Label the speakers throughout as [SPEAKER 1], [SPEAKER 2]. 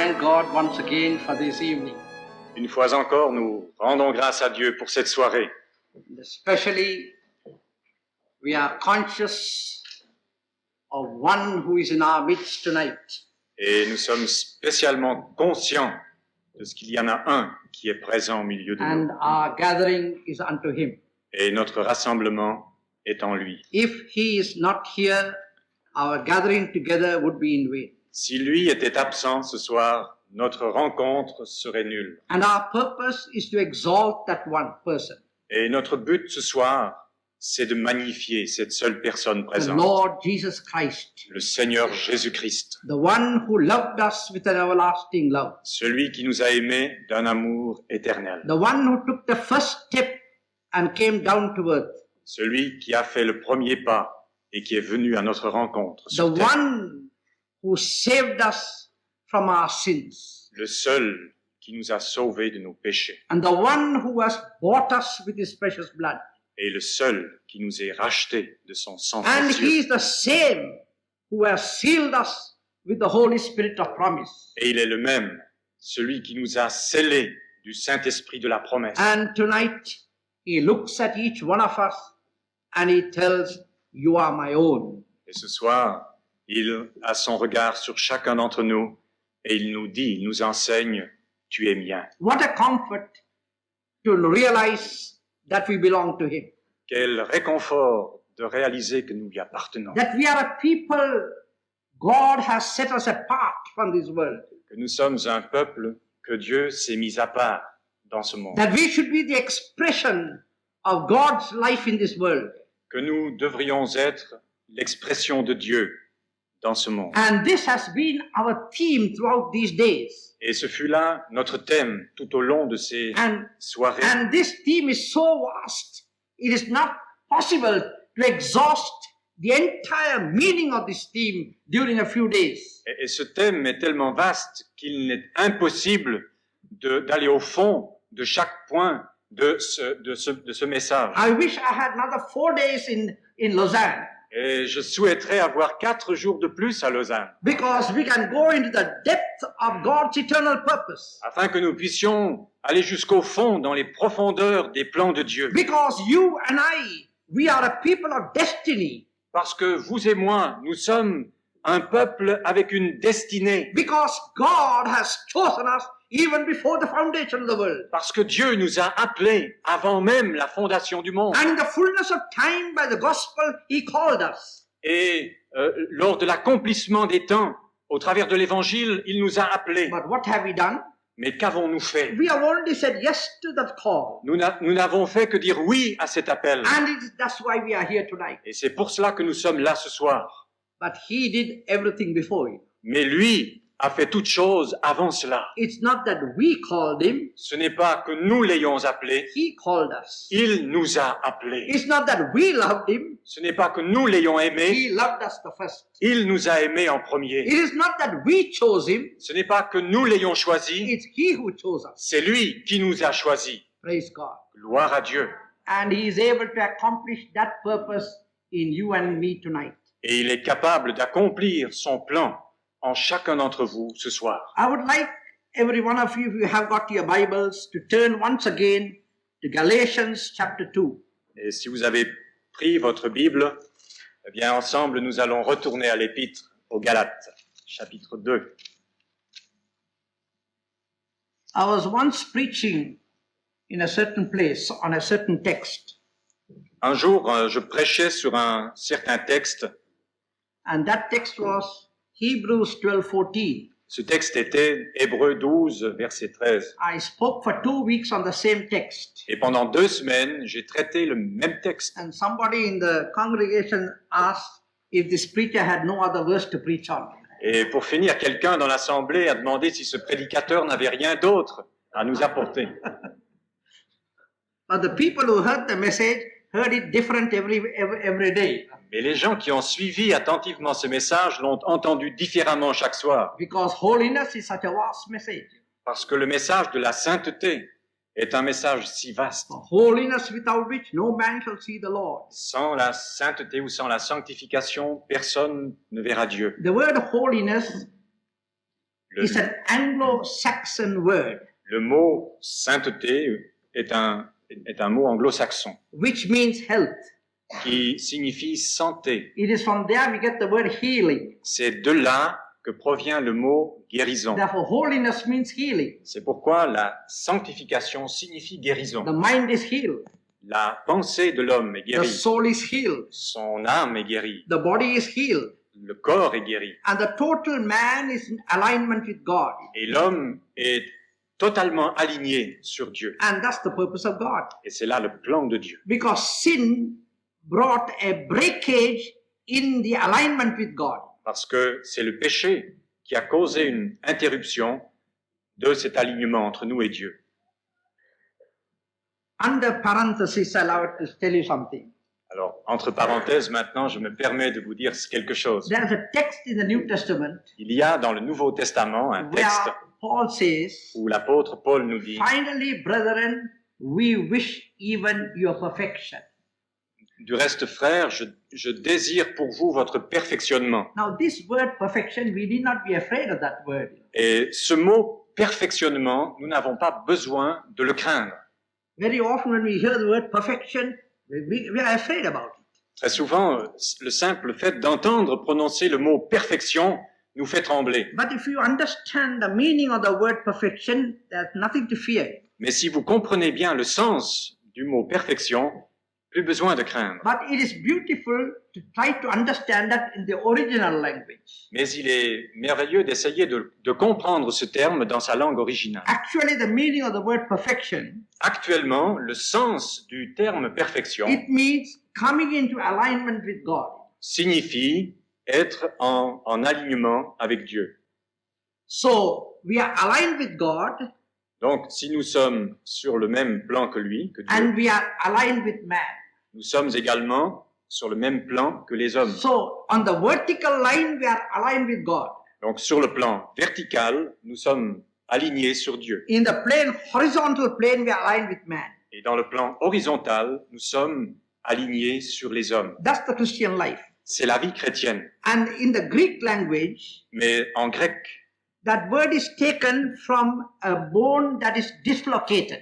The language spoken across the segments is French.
[SPEAKER 1] thank God once again for this evening.
[SPEAKER 2] Une fois encore, nous rendons grâce à Dieu pour cette soirée.
[SPEAKER 1] Especially, we are conscious of one who is in our midst tonight.
[SPEAKER 2] Et nous sommes spécialement conscients de ce qu'il y en a un qui est présent au milieu de
[SPEAKER 1] And
[SPEAKER 2] nous.
[SPEAKER 1] our gathering is unto him.
[SPEAKER 2] Et notre rassemblement est en lui.
[SPEAKER 1] If he is not here, our gathering together would be in vain.
[SPEAKER 2] Si lui était absent ce soir, notre rencontre serait nulle.
[SPEAKER 1] And our purpose is to exalt that one person,
[SPEAKER 2] Et notre but ce soir, c'est de magnifier cette seule personne
[SPEAKER 1] the
[SPEAKER 2] présente,
[SPEAKER 1] Lord Jesus Christ,
[SPEAKER 2] le Seigneur Jésus-Christ,
[SPEAKER 1] the one who loved us with an everlasting love,
[SPEAKER 2] celui qui nous a aimés d'un amour éternel,
[SPEAKER 1] the one who took the first step and came down to earth,
[SPEAKER 2] celui qui a fait le premier pas et qui est venu à notre rencontre
[SPEAKER 1] the
[SPEAKER 2] sur terre,
[SPEAKER 1] one who saved us from our sins,
[SPEAKER 2] le seul qui nous a sauvés de nos péchés
[SPEAKER 1] and the one who has bought us with his precious blood.
[SPEAKER 2] et le seul qui nous est racheté de son sang
[SPEAKER 1] And
[SPEAKER 2] précieux.
[SPEAKER 1] he is the same who has sealed us with the Holy Spirit of promise.
[SPEAKER 2] Et il est le même, celui qui nous a scellés du Saint-Esprit de la promesse.
[SPEAKER 1] And tonight, he looks at each one of us and he tells, you are my own.
[SPEAKER 2] Et ce soir, il a son regard sur chacun d'entre nous et il nous dit, il nous enseigne, tu es mien.
[SPEAKER 1] What a comfort to realize that we belong to him.
[SPEAKER 2] Quel réconfort de réaliser que nous lui appartenons,
[SPEAKER 1] That we are a people God has set us apart from this world.
[SPEAKER 2] que nous sommes un peuple que Dieu s'est mis à part dans ce monde,
[SPEAKER 1] That we should be the expression of God's life in this world.
[SPEAKER 2] que nous devrions être l'expression de Dieu dans ce monde.
[SPEAKER 1] And this has been our theme throughout these days.
[SPEAKER 2] Et ce fut là notre thème tout au long de ces
[SPEAKER 1] And
[SPEAKER 2] soirées.
[SPEAKER 1] And this theme is so vast, it is not possible to exhaust the entire meaning of this theme during a few days.
[SPEAKER 2] Et ce thème est tellement vaste qu'il est impossible d'aller au fond de chaque point de ce message.
[SPEAKER 1] I wish I had another 4 days in Lausanne,
[SPEAKER 2] Et je souhaiterais avoir 4 jours de plus à Lausanne,
[SPEAKER 1] because we can go into the depth of God's eternal purpose.
[SPEAKER 2] afin que nous puissions aller jusqu'au fond, dans les profondeurs des plans de Dieu.
[SPEAKER 1] Because you and I, we are a people of destiny.
[SPEAKER 2] Parce que vous et moi, nous sommes un peuple avec une destinée.
[SPEAKER 1] Because God has chosen us even before the foundation of the world.
[SPEAKER 2] Parce que Dieu nous a appelés avant même la fondation du monde.
[SPEAKER 1] And in the fullness of time by the gospel, He called us.
[SPEAKER 2] Et lors de l'accomplissement des temps, au travers de l'Évangile, il nous a appelés.
[SPEAKER 1] But what have we done?
[SPEAKER 2] Mais qu'avons-nous fait?
[SPEAKER 1] We have only said yes to that call.
[SPEAKER 2] Nous n'avons fait que dire oui à cet appel.
[SPEAKER 1] And that's why we are here tonight.
[SPEAKER 2] Et c'est pour cela que nous sommes là ce soir.
[SPEAKER 1] But He did everything before it.
[SPEAKER 2] Mais lui a fait toute chose avant cela.
[SPEAKER 1] It's not that we called Him,
[SPEAKER 2] Ce n'est pas que nous l'ayons appelé,
[SPEAKER 1] He called us.
[SPEAKER 2] il nous a appelés.
[SPEAKER 1] It's not that we loved Him,
[SPEAKER 2] Ce n'est pas que nous l'ayons aimé,
[SPEAKER 1] He loved us the first.
[SPEAKER 2] il nous a aimés en premier.
[SPEAKER 1] It is not that we chose Him,
[SPEAKER 2] Ce n'est pas que nous l'ayons choisi,
[SPEAKER 1] it's He who chose us.
[SPEAKER 2] c'est lui qui nous a choisis.
[SPEAKER 1] Praise God.
[SPEAKER 2] Gloire à Dieu.
[SPEAKER 1] And He is able to accomplish that purpose in you and me tonight.
[SPEAKER 2] Et il est capable d'accomplir son plan en chacun d'entre vous ce soir.
[SPEAKER 1] I would like every one of you, if you have got your Bibles, to turn once again to Galatians chapter 2.
[SPEAKER 2] Et si vous avez pris votre Bible, eh bien ensemble nous allons retourner à l'Épître aux Galates, chapitre 2.
[SPEAKER 1] I was once preaching in a certain place on a certain text,
[SPEAKER 2] Un jour, je prêchais sur un certain texte.
[SPEAKER 1] and that text was Hebrews 12:14.
[SPEAKER 2] Ce texte était Hébreux 12, verset 13.
[SPEAKER 1] I spoke for 2 weeks on the same text,
[SPEAKER 2] Et pendant 2 semaines, j'ai traité le même texte.
[SPEAKER 1] and somebody in the congregation asked if this preacher had no other verse to preach on.
[SPEAKER 2] Et pour finir, quelqu'un dans l'assemblée a demandé si ce prédicateur n'avait rien d'autre à nous apporter.
[SPEAKER 1] But the people who heard the message heard it different every day,
[SPEAKER 2] Mais les gens qui ont suivi attentivement ce message l'ont entendu différemment chaque soir.
[SPEAKER 1] because holiness is such a vast message.
[SPEAKER 2] Parce que le message de la sainteté est un message si vaste.
[SPEAKER 1] Holiness without which no man shall see the Lord.
[SPEAKER 2] Sans la sainteté ou sans la sanctification, personne ne verra Dieu.
[SPEAKER 1] The word holiness is an Anglo-Saxon word
[SPEAKER 2] Le mot sainteté est un mot anglo-saxon
[SPEAKER 1] which means health.
[SPEAKER 2] qui signifie santé.
[SPEAKER 1] It is from there we get the word healing.
[SPEAKER 2] C'est de là que provient le mot guérison.
[SPEAKER 1] Therefore, holiness means healing.
[SPEAKER 2] C'est pourquoi la sanctification signifie guérison.
[SPEAKER 1] The mind is healed.
[SPEAKER 2] La pensée de l'homme est
[SPEAKER 1] The
[SPEAKER 2] guérie.
[SPEAKER 1] soul is healed.
[SPEAKER 2] Son âme est guérie.
[SPEAKER 1] The body is healed.
[SPEAKER 2] Le corps est guéri.
[SPEAKER 1] And the total man is in alignment with God.
[SPEAKER 2] Et l'homme est totalement aligné sur Dieu.
[SPEAKER 1] And that's the purpose of God.
[SPEAKER 2] Et c'est là le plan de Dieu.
[SPEAKER 1] Because sin brought a breakage in the alignment with God.
[SPEAKER 2] Parce que c'est le péché qui a causé une interruption de cet alignement entre nous et Dieu.
[SPEAKER 1] Under parenthesis, allow it to tell you something.
[SPEAKER 2] Alors, entre parenthèses, maintenant, je me permets de vous dire quelque chose.
[SPEAKER 1] There is a text in the New Testament
[SPEAKER 2] Il y a dans le Nouveau Testament un texte
[SPEAKER 1] where Paul says,
[SPEAKER 2] où l'apôtre Paul nous dit
[SPEAKER 1] finally, brethren, we wish even your perfection.
[SPEAKER 2] Du reste, frères, je désire pour vous votre perfectionnement.
[SPEAKER 1] Now, this word perfection, we need not be afraid of that word.
[SPEAKER 2] Et ce mot perfectionnement, nous n'avons pas besoin de le craindre.
[SPEAKER 1] Very often when we hear the word perfection, we are afraid about it.
[SPEAKER 2] Très souvent, le simple fait d'entendre prononcer le mot perfection nous fait trembler.
[SPEAKER 1] But if you understand the meaning of the word perfection, there's nothing to fear.
[SPEAKER 2] Mais si vous comprenez bien le sens du mot perfection, plus besoin de craindre.
[SPEAKER 1] But it is beautiful to try to understand that in the original language.
[SPEAKER 2] Mais il est merveilleux d'essayer de comprendre ce terme dans sa langue originale.
[SPEAKER 1] Actually, the meaning of the word perfection,
[SPEAKER 2] Actuellement, le sens du terme perfection
[SPEAKER 1] it means coming into alignment with God.
[SPEAKER 2] signifie être en alignement avec Dieu.
[SPEAKER 1] So, we are aligned with God
[SPEAKER 2] Donc, si nous sommes sur le même plan que lui, que Dieu,
[SPEAKER 1] and we are aligned with man.
[SPEAKER 2] nous sommes également sur le même plan que les hommes.
[SPEAKER 1] So, on the vertical line, we are aligned with God.
[SPEAKER 2] Donc, sur le plan vertical, nous sommes alignés sur Dieu.
[SPEAKER 1] In the plane, horizontal plane, we are aligned with man.
[SPEAKER 2] Et dans le plan horizontal, nous sommes alignés sur les hommes.
[SPEAKER 1] That's the Christian life.
[SPEAKER 2] C'est la vie chrétienne.
[SPEAKER 1] And in the Greek language,
[SPEAKER 2] Mais en grec,
[SPEAKER 1] that word is taken from a bone that is dislocated.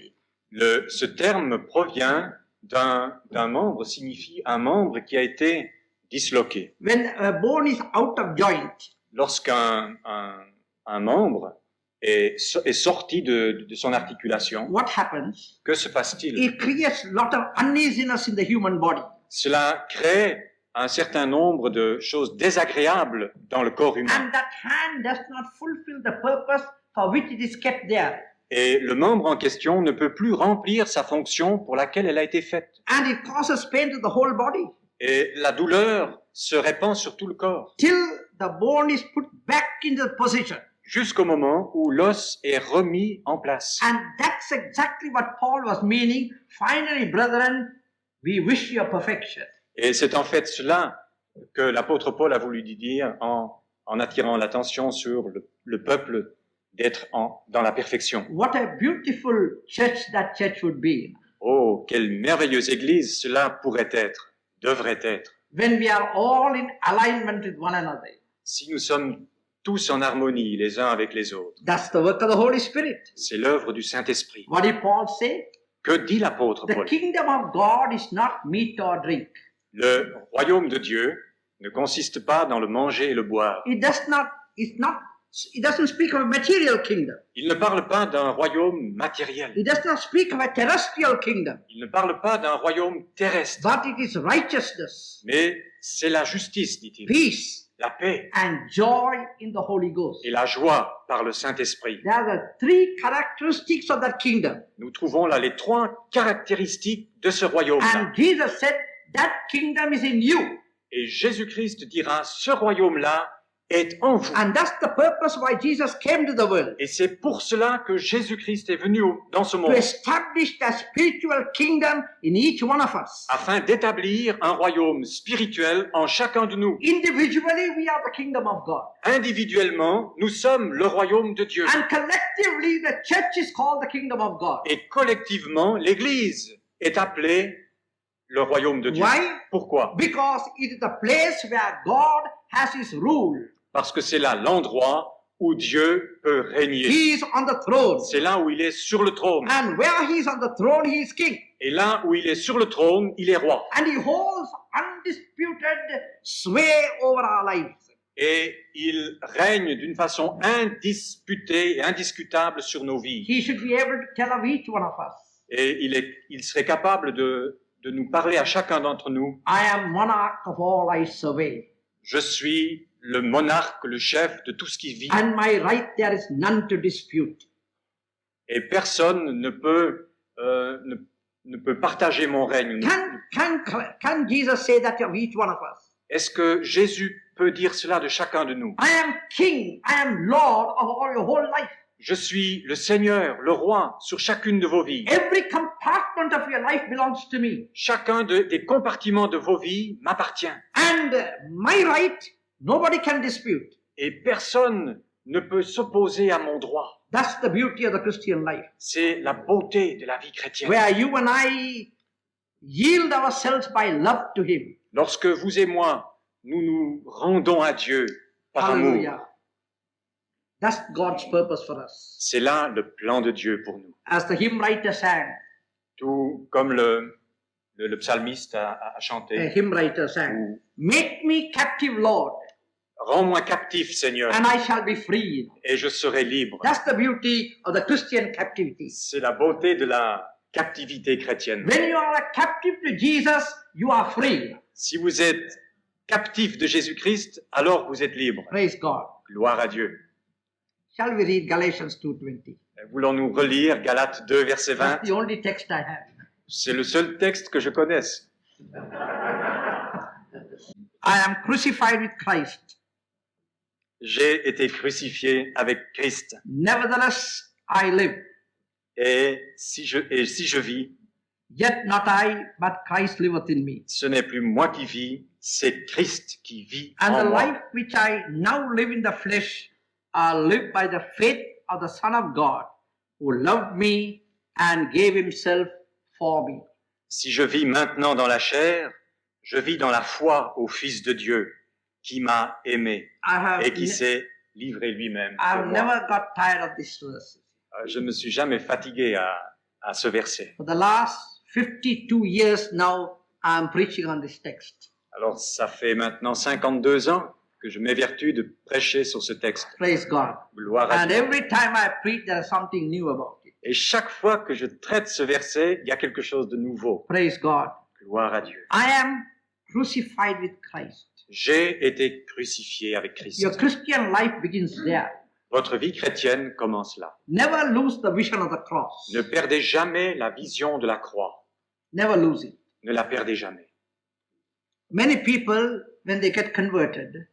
[SPEAKER 2] ce terme provient d'un membre, signifie un membre qui a été disloqué.
[SPEAKER 1] When a bone is out of joint,
[SPEAKER 2] Lorsqu'un un membre est sorti de son articulation,
[SPEAKER 1] what happens?
[SPEAKER 2] que se passe-t-il?
[SPEAKER 1] It creates a lot of uneasiness in the human body.
[SPEAKER 2] Cela crée un certain nombre de choses désagréables dans le corps humain.
[SPEAKER 1] And that hand does not fulfill the purpose for which it is kept there.
[SPEAKER 2] Et le membre en question ne peut plus remplir sa fonction pour laquelle elle a été faite.
[SPEAKER 1] And it causes pain to the whole body.
[SPEAKER 2] Et la douleur se répand sur tout le corps,
[SPEAKER 1] Till the bone is put back into the position.
[SPEAKER 2] jusqu'au moment où l'os est remis en place.
[SPEAKER 1] And that's exactly what Paul was meaning. Finally, brethren, we wish your perfection.
[SPEAKER 2] Et c'est en fait cela que l'apôtre Paul a voulu dire en attirant l'attention sur le peuple d'être dans la perfection.
[SPEAKER 1] What a beautiful church that church would be.
[SPEAKER 2] Oh, quelle merveilleuse église cela pourrait être, devrait être,
[SPEAKER 1] When we are all in alignment with one another.
[SPEAKER 2] si nous sommes tous en harmonie les uns avec les autres.
[SPEAKER 1] That's the work of the Holy Spirit.
[SPEAKER 2] C'est l'œuvre du Saint-Esprit.
[SPEAKER 1] What did Paul say?
[SPEAKER 2] Que dit l'apôtre
[SPEAKER 1] The
[SPEAKER 2] Paul?
[SPEAKER 1] kingdom of God is not meat or drink.
[SPEAKER 2] Le royaume de Dieu ne consiste pas dans le manger et le boire.
[SPEAKER 1] It doesn't speak of a material kingdom.
[SPEAKER 2] Il ne parle pas d'un royaume matériel.
[SPEAKER 1] It does not speak of a terrestrial kingdom.
[SPEAKER 2] Il ne parle pas d'un royaume terrestre.
[SPEAKER 1] But it is righteousness,
[SPEAKER 2] Mais c'est la justice, dit-il,
[SPEAKER 1] peace,
[SPEAKER 2] la paix
[SPEAKER 1] and joy in the Holy Ghost.
[SPEAKER 2] et la joie par le Saint-Esprit.
[SPEAKER 1] There are the three characteristics of that kingdom.
[SPEAKER 2] Nous trouvons là les trois caractéristiques de ce royaume-là.
[SPEAKER 1] And Jesus said, that kingdom is in you.
[SPEAKER 2] Et Jésus-Christ dira, ce royaume-là est en vous.
[SPEAKER 1] And that's the purpose why Jesus came to the world.
[SPEAKER 2] Et c'est pour cela que Jésus-Christ est venu dans ce
[SPEAKER 1] To
[SPEAKER 2] monde,
[SPEAKER 1] establish the spiritual kingdom in each one of us.
[SPEAKER 2] afin d'établir un royaume spirituel en chacun de nous.
[SPEAKER 1] Individually, we are the kingdom of God.
[SPEAKER 2] Individuellement, nous sommes le royaume de Dieu.
[SPEAKER 1] And collectively, the church is called the kingdom of God.
[SPEAKER 2] Et collectivement, l'Église est appelée le royaume de Dieu.
[SPEAKER 1] Why?
[SPEAKER 2] Pourquoi?
[SPEAKER 1] Because it is the place where God has his rule.
[SPEAKER 2] Parce que c'est là l'endroit où Dieu peut régner.
[SPEAKER 1] He is on the throne.
[SPEAKER 2] C'est là où il est sur le trône.
[SPEAKER 1] And where he is on the throne, he is king.
[SPEAKER 2] Et là où il est sur le trône, il est roi.
[SPEAKER 1] And he holds undisputed sway over our lives.
[SPEAKER 2] Et il règne d'une façon indisputée et indiscutable sur nos vies.
[SPEAKER 1] He should be able to tell of each one of us,
[SPEAKER 2] Et il serait capable de nous parler à chacun d'entre nous.
[SPEAKER 1] I am monarch of all I survey.
[SPEAKER 2] Je suis le monarque, le chef de tout ce qui vit.
[SPEAKER 1] And my right there is none to dispute.
[SPEAKER 2] Et personne ne peut partager mon règne.
[SPEAKER 1] Can Jesus say that of each one of us?
[SPEAKER 2] Est-ce que Jésus peut dire cela de chacun de nous?
[SPEAKER 1] I am king, I am Lord of all your whole life.
[SPEAKER 2] Je suis le Seigneur, le roi sur chacune de vos vies.
[SPEAKER 1] Every compartment of your life belongs to me.
[SPEAKER 2] Chacun des compartiments de vos vies m'appartient.
[SPEAKER 1] And my right, nobody can dispute.
[SPEAKER 2] Et personne ne peut s'opposer à mon droit.
[SPEAKER 1] That's the beauty of the Christian life.
[SPEAKER 2] C'est la beauté de la vie chrétienne.
[SPEAKER 1] Where you and I yield ourselves by love to Him.
[SPEAKER 2] Lorsque vous et moi, nous nous rendons à Dieu par amour,
[SPEAKER 1] Hallelujah. That's God's purpose for us.
[SPEAKER 2] c'est là le plan de Dieu pour nous.
[SPEAKER 1] As the hymn writer sang,
[SPEAKER 2] Tout comme le psalmiste a
[SPEAKER 1] a
[SPEAKER 2] chanté.
[SPEAKER 1] hymn writer sang, make me captive, Lord,
[SPEAKER 2] Rends-moi captif, Seigneur,
[SPEAKER 1] and I shall be free.
[SPEAKER 2] et je serai libre.
[SPEAKER 1] That's the beauty of the Christian captivity.
[SPEAKER 2] C'est la beauté de la captivité chrétienne.
[SPEAKER 1] When you are a captive to Jesus, you are free.
[SPEAKER 2] Si vous êtes captif de Jésus-Christ, alors vous êtes libre.
[SPEAKER 1] Praise God.
[SPEAKER 2] Gloire à Dieu.
[SPEAKER 1] Shall we read Galatians 2:20?
[SPEAKER 2] Voulons-nous relire Galates 2, verset 20?
[SPEAKER 1] That's the only text I have.
[SPEAKER 2] C'est le seul texte que je connaisse.
[SPEAKER 1] I am crucified with Christ.
[SPEAKER 2] J'ai été crucifié avec Christ.
[SPEAKER 1] Nevertheless, I live.
[SPEAKER 2] Et si je vis,
[SPEAKER 1] Yet not I, but Christ liveth in me.
[SPEAKER 2] ce n'est plus moi qui vis, c'est Christ qui vit
[SPEAKER 1] And
[SPEAKER 2] en
[SPEAKER 1] the
[SPEAKER 2] moi.
[SPEAKER 1] life which I now live in the flesh, I live by the faith of the Son of God, who loved me and gave himself for me.
[SPEAKER 2] Si je vis maintenant dans la chair, je vis dans la foi au Fils de Dieu, qui m'a aimé et qui s'est livré lui-même pour
[SPEAKER 1] I've
[SPEAKER 2] moi.
[SPEAKER 1] never got tired of this verse.
[SPEAKER 2] Je ne me suis jamais fatigué à ce verset.
[SPEAKER 1] For the last 52 years now, I'm preaching on this text.
[SPEAKER 2] Alors, ça fait maintenant 52 ans que je m'évertue de prêcher sur ce texte.
[SPEAKER 1] Praise God.
[SPEAKER 2] Gloire à
[SPEAKER 1] And
[SPEAKER 2] Dieu.
[SPEAKER 1] every time I preach, there's something new about it.
[SPEAKER 2] Et chaque fois que je traite ce verset, il y a quelque chose de nouveau.
[SPEAKER 1] Praise God.
[SPEAKER 2] Gloire à Dieu.
[SPEAKER 1] I am crucified with Christ.
[SPEAKER 2] J'ai été crucifié avec Christ.
[SPEAKER 1] Your Christian life begins there.
[SPEAKER 2] Votre vie chrétienne commence là.
[SPEAKER 1] Never lose the vision of the cross.
[SPEAKER 2] Ne perdez jamais la vision de la croix.
[SPEAKER 1] Never lose it.
[SPEAKER 2] Ne la perdez jamais.
[SPEAKER 1] Many people, when they get converted,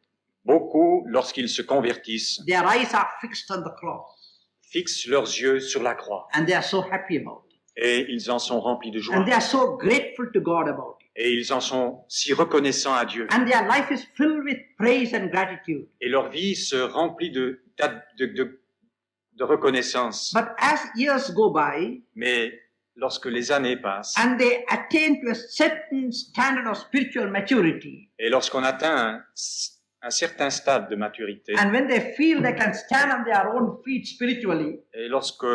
[SPEAKER 2] Beaucoup, lorsqu'ils se convertissent,
[SPEAKER 1] their eyes are fixed on the cross.
[SPEAKER 2] fixent leurs yeux sur la croix.
[SPEAKER 1] And they are so happy about it.
[SPEAKER 2] Et ils en sont remplis de joie.
[SPEAKER 1] And they are so grateful to God about it.
[SPEAKER 2] Et ils en sont si reconnaissants à Dieu.
[SPEAKER 1] And their life is filled with praise and gratitude.
[SPEAKER 2] Et leur vie se remplit de reconnaissance.
[SPEAKER 1] But as years go by,
[SPEAKER 2] Mais lorsque les années passent,
[SPEAKER 1] and they attain to a certain standard of spiritual maturity,
[SPEAKER 2] et lorsqu'on atteint un certain stade de maturité,
[SPEAKER 1] and when they feel they can stand on their own feet spiritually,
[SPEAKER 2] et lorsque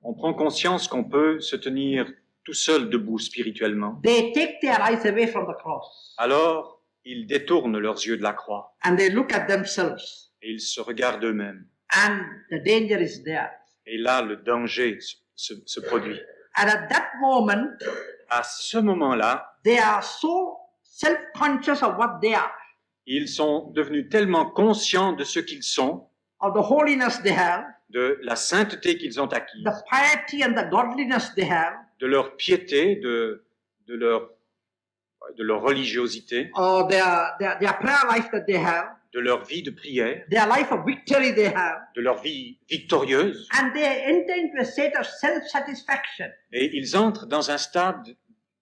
[SPEAKER 2] on prend conscience qu'on peut se tenir tout seul debout spirituellement,
[SPEAKER 1] they take their eyes away from the cross
[SPEAKER 2] alors ils détournent leurs yeux de la croix
[SPEAKER 1] and they look at themselves,
[SPEAKER 2] et ils se regardent eux-mêmes.
[SPEAKER 1] and the danger is there.
[SPEAKER 2] Et là, le danger se produit.
[SPEAKER 1] And at that moment,
[SPEAKER 2] À ce moment-là,
[SPEAKER 1] they are so self-conscious of what they are,
[SPEAKER 2] ils sont devenus tellement conscients de ce qu'ils sont,
[SPEAKER 1] of the holiness they have,
[SPEAKER 2] de la sainteté qu'ils ont acquise,
[SPEAKER 1] the piety and the godliness they have,
[SPEAKER 2] de leur piété, de leur religiosité,
[SPEAKER 1] or their prayer life that they have,
[SPEAKER 2] de leur vie de prière,
[SPEAKER 1] their life of victory they have,
[SPEAKER 2] de leur vie victorieuse,
[SPEAKER 1] and they enter into a state of self-satisfaction.
[SPEAKER 2] et ils entrent dans un stade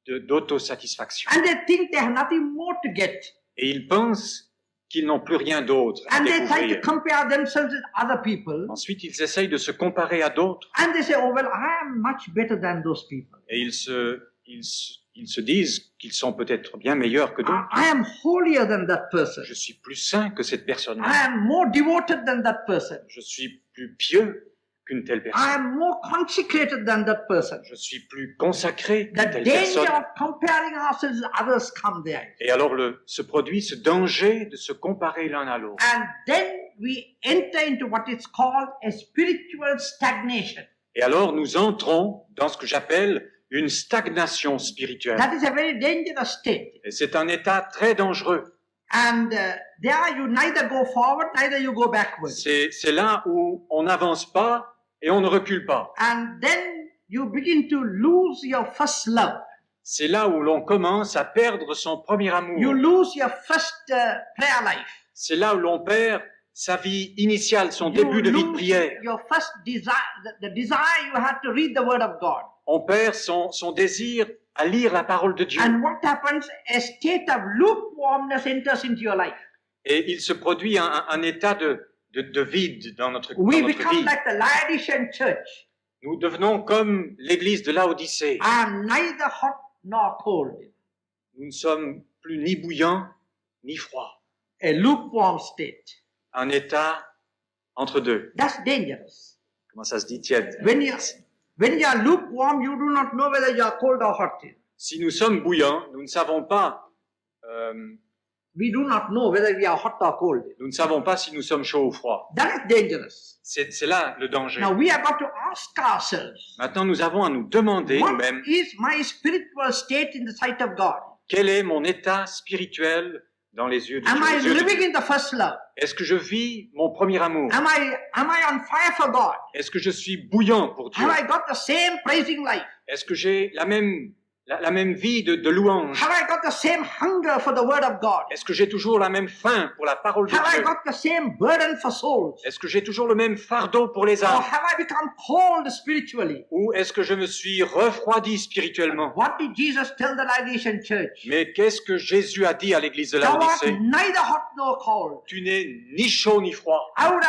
[SPEAKER 2] d'autosatisfaction.
[SPEAKER 1] And they think they have nothing more to get.
[SPEAKER 2] Et ils pensent qu'ils n'ont plus rien d'autre à
[SPEAKER 1] And they try to
[SPEAKER 2] découvrir.
[SPEAKER 1] compare themselves with other people.
[SPEAKER 2] Ensuite, ils essayent de se comparer à d'autres,
[SPEAKER 1] And they say, oh, well, I am much better than those people.
[SPEAKER 2] et ils ils se disent qu'ils sont peut-être bien meilleurs que d'autres.
[SPEAKER 1] I am holier than that person.
[SPEAKER 2] Je suis plus saint que cette personne-là.
[SPEAKER 1] I am more devoted than that person.
[SPEAKER 2] Je suis plus pieux qu'une telle
[SPEAKER 1] I
[SPEAKER 2] personne.
[SPEAKER 1] am more consecrated than that person.
[SPEAKER 2] Je suis plus consacré
[SPEAKER 1] The
[SPEAKER 2] qu'une telle
[SPEAKER 1] danger
[SPEAKER 2] personne.
[SPEAKER 1] of comparing ourselves with others come there.
[SPEAKER 2] Et alors se produit ce danger de se comparer l'un à l'autre.
[SPEAKER 1] And then we enter into what is called a spiritual stagnation.
[SPEAKER 2] Et alors nous entrons dans ce que j'appelle une stagnation spirituelle.
[SPEAKER 1] That is a very dangerous state.
[SPEAKER 2] Et c'est un état très dangereux.
[SPEAKER 1] And there you neither go forward, neither you go backward.
[SPEAKER 2] C'est là où on n'avance pas et on ne recule pas.
[SPEAKER 1] And then you begin to lose your first love.
[SPEAKER 2] C'est là où l'on commence à perdre son premier amour.
[SPEAKER 1] You lose your first prayer life.
[SPEAKER 2] C'est là où l'on perd sa vie initiale, son
[SPEAKER 1] You
[SPEAKER 2] début de vie de
[SPEAKER 1] lose
[SPEAKER 2] prière.
[SPEAKER 1] your first desire, the desire you had to read the word of God.
[SPEAKER 2] On perd son désir à lire la parole de Dieu.
[SPEAKER 1] And what happens? A state of lukewarmness enters into your life.
[SPEAKER 2] Et il se produit un état de vide dans notre
[SPEAKER 1] We
[SPEAKER 2] vie.
[SPEAKER 1] become like the Laodicean church.
[SPEAKER 2] Nous devenons comme l'église de Laodicée.
[SPEAKER 1] And neither hot nor cold.
[SPEAKER 2] Nous ne sommes plus ni bouillants ni froids.
[SPEAKER 1] A lukewarm state.
[SPEAKER 2] Un état entre deux.
[SPEAKER 1] That's dangerous.
[SPEAKER 2] Comment ça se dit, tiède?
[SPEAKER 1] When you are lukewarm, you do not know whether you are cold or hot.
[SPEAKER 2] Si nous sommes bouillants, nous ne savons pas.
[SPEAKER 1] We do not know whether we are hot or cold.
[SPEAKER 2] Nous ne savons pas si nous sommes chauds ou froids.
[SPEAKER 1] That is dangerous.
[SPEAKER 2] C'est là le danger.
[SPEAKER 1] Now we have got to ask ourselves,
[SPEAKER 2] Maintenant, nous avons à nous demander
[SPEAKER 1] what
[SPEAKER 2] nous-mêmes
[SPEAKER 1] is my spiritual state in the sight of God?
[SPEAKER 2] quel est mon état spirituel dans les yeux de
[SPEAKER 1] Am I
[SPEAKER 2] Dieu.
[SPEAKER 1] living in the first love?
[SPEAKER 2] Est-ce que je vis mon premier amour?
[SPEAKER 1] Am I on fire for God?
[SPEAKER 2] Est-ce que je suis bouillant pour Dieu?
[SPEAKER 1] Have I got the same praising life?
[SPEAKER 2] Est-ce que j'ai la même vie de louange?
[SPEAKER 1] Have I got the same hunger for the word of God?
[SPEAKER 2] Est-ce que j'ai toujours la même faim pour la parole de
[SPEAKER 1] Have I
[SPEAKER 2] Dieu?
[SPEAKER 1] got the same burden for souls?
[SPEAKER 2] Est-ce que j'ai toujours le même fardeau pour les
[SPEAKER 1] Or
[SPEAKER 2] âmes?
[SPEAKER 1] have I become cold spiritually?
[SPEAKER 2] Ou est-ce que je me suis refroidi spirituellement?
[SPEAKER 1] What did Jesus tell the Laodicean church?
[SPEAKER 2] Mais qu'est-ce que Jésus a dit à l'église de
[SPEAKER 1] Thou art
[SPEAKER 2] Laodicée?
[SPEAKER 1] neither hot nor cold.
[SPEAKER 2] Tu n'es ni chaud ni froid.
[SPEAKER 1] I would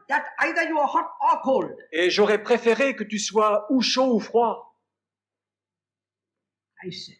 [SPEAKER 1] that either you are hot or cold.
[SPEAKER 2] Et j'aurais préféré que tu sois ou chaud ou froid.
[SPEAKER 1] I said,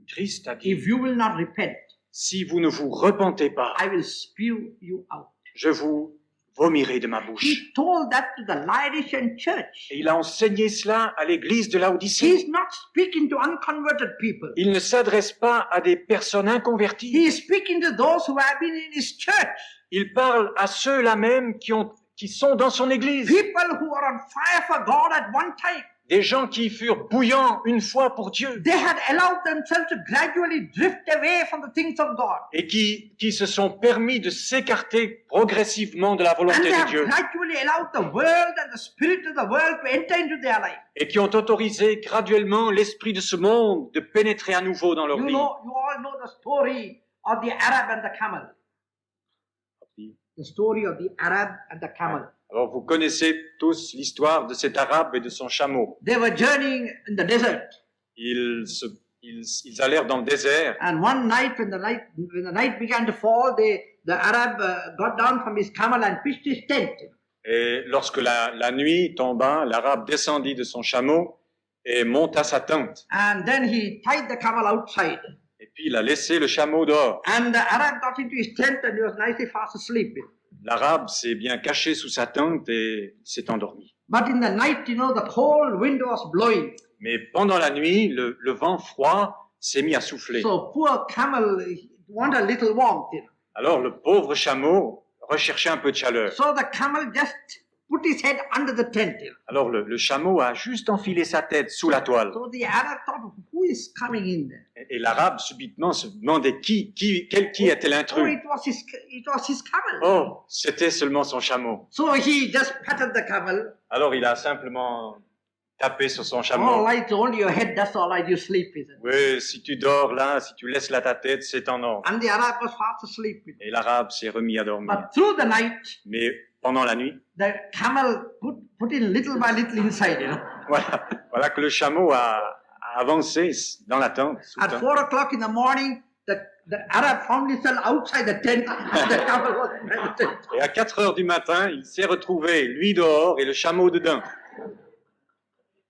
[SPEAKER 2] Christ a dit,
[SPEAKER 1] if you will not repent,
[SPEAKER 2] si vous ne vous repentez pas,
[SPEAKER 1] I will spew you out.
[SPEAKER 2] je vous vomirai de ma bouche.
[SPEAKER 1] He told that to the Laodicean church.
[SPEAKER 2] Et il a enseigné cela à l'église de
[SPEAKER 1] He
[SPEAKER 2] Laodicée.
[SPEAKER 1] is not speaking to unconverted people.
[SPEAKER 2] Il ne s'adresse pas à des personnes inconverties.
[SPEAKER 1] He is speaking to those who have been in his church.
[SPEAKER 2] Il parle à ceux-là même qui sont dans son église.
[SPEAKER 1] People who are on fire for God at one time.
[SPEAKER 2] Des gens qui furent bouillants une fois pour Dieu.
[SPEAKER 1] They had allowed themselves to gradually drift away from the things of God.
[SPEAKER 2] Et qui se sont permis de s'écarter progressivement de la
[SPEAKER 1] And
[SPEAKER 2] volonté
[SPEAKER 1] they
[SPEAKER 2] de
[SPEAKER 1] have
[SPEAKER 2] Dieu.
[SPEAKER 1] gradually allowed the world and the spirit of the world to enter into their life.
[SPEAKER 2] Et qui ont autorisé graduellement l'esprit de ce monde de pénétrer à nouveau dans leur
[SPEAKER 1] You
[SPEAKER 2] vie.
[SPEAKER 1] all know the story of the Arab and the camel. The story of the Arab and the camel.
[SPEAKER 2] Alors vous connaissez tous l'histoire de cet Arabe et de son chameau.
[SPEAKER 1] They were journeying in the desert.
[SPEAKER 2] Ils allèrent dans le désert.
[SPEAKER 1] And one night, when the night began to fall, the Arab got down from his camel and pitched his tent.
[SPEAKER 2] Et lorsque la nuit tomba, l'Arabe descendit de son chameau et monta sa tente.
[SPEAKER 1] And then he tied the camel outside.
[SPEAKER 2] Et puis il a laissé le chameau dehors.
[SPEAKER 1] And the Arab got into his tent and he was nicely fast asleep.
[SPEAKER 2] L'Arabe s'est bien caché sous sa tente et s'est endormi.
[SPEAKER 1] But in the night, the cold wind was blowing.
[SPEAKER 2] Mais pendant la nuit, le vent froid s'est mis à souffler.
[SPEAKER 1] So poor camel wanted a little warmth.
[SPEAKER 2] Alors le pauvre chameau recherchait un peu de chaleur.
[SPEAKER 1] So the camel just put his head under the tent.
[SPEAKER 2] Alors le chameau a juste enfilé sa tête sous la toile.
[SPEAKER 1] So the Arab thought, who is coming in there?
[SPEAKER 2] Et l'Arabe subitement se demandait qui était
[SPEAKER 1] Oh,
[SPEAKER 2] l'intrus.
[SPEAKER 1] it was his camel.
[SPEAKER 2] Oh, c'était seulement son chameau.
[SPEAKER 1] So he just patted the camel.
[SPEAKER 2] Alors il a simplement tapé sur son
[SPEAKER 1] All
[SPEAKER 2] chameau.
[SPEAKER 1] right, only your head, that's all right, you sleep, is it?
[SPEAKER 2] Oui, si tu dors là, si tu laisses là ta tête, c'est en ordre.
[SPEAKER 1] And the Arab was fast asleep.
[SPEAKER 2] Et l'Arabe s'est remis à dormir.
[SPEAKER 1] But through the night,
[SPEAKER 2] Mais pendant la nuit,
[SPEAKER 1] the camel put in little by little inside,
[SPEAKER 2] voilà que le chameau a avancé dans la tente. sous
[SPEAKER 1] At
[SPEAKER 2] tente.
[SPEAKER 1] 4 o'clock in the morning, the Arab found himself outside the tent. The camel was in the tent.
[SPEAKER 2] Et à 4 heures du matin, il s'est retrouvé, lui dehors et le chameau dedans.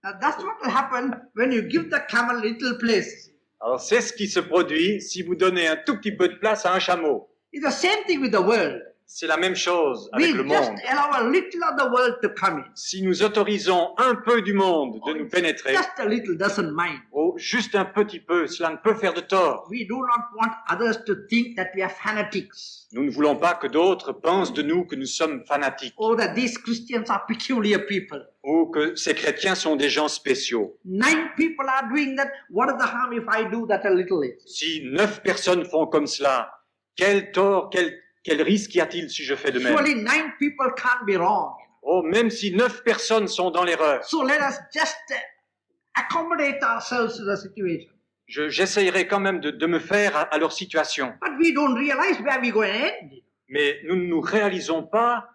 [SPEAKER 1] Now that's what will happen when you give the camel little place.
[SPEAKER 2] Alors c'est ce qui se produit si vous donnez un tout petit peu de place à un chameau.
[SPEAKER 1] It's the same thing with the world.
[SPEAKER 2] C'est la même chose avec
[SPEAKER 1] We
[SPEAKER 2] le
[SPEAKER 1] just
[SPEAKER 2] monde.
[SPEAKER 1] allow a little of the world to come in.
[SPEAKER 2] Si nous autorisons un peu du monde de nous pénétrer,
[SPEAKER 1] Just a little doesn't mind.
[SPEAKER 2] oh, juste un petit peu, cela ne peut faire de tort.
[SPEAKER 1] We do not want others to think that we are fanatics
[SPEAKER 2] Nous ne voulons pas que d'autres pensent de nous que nous sommes fanatiques
[SPEAKER 1] or that these Christians are peculiar people.
[SPEAKER 2] ou que ces chrétiens sont des gens spéciaux.
[SPEAKER 1] 9 people are doing that. What is the harm if I do that a little?
[SPEAKER 2] Si 9 personnes font comme cela, quel tort, quel risque y a-t-il si je fais de même?
[SPEAKER 1] Surely 9 people can't be wrong.
[SPEAKER 2] Oh, même si 9 personnes sont dans l'erreur,
[SPEAKER 1] So let us just accommodate ourselves to the situation.
[SPEAKER 2] j'essayerai quand même de me faire à leur situation.
[SPEAKER 1] But we don't realize where we're going to end.
[SPEAKER 2] Mais nous ne nous réalisons pas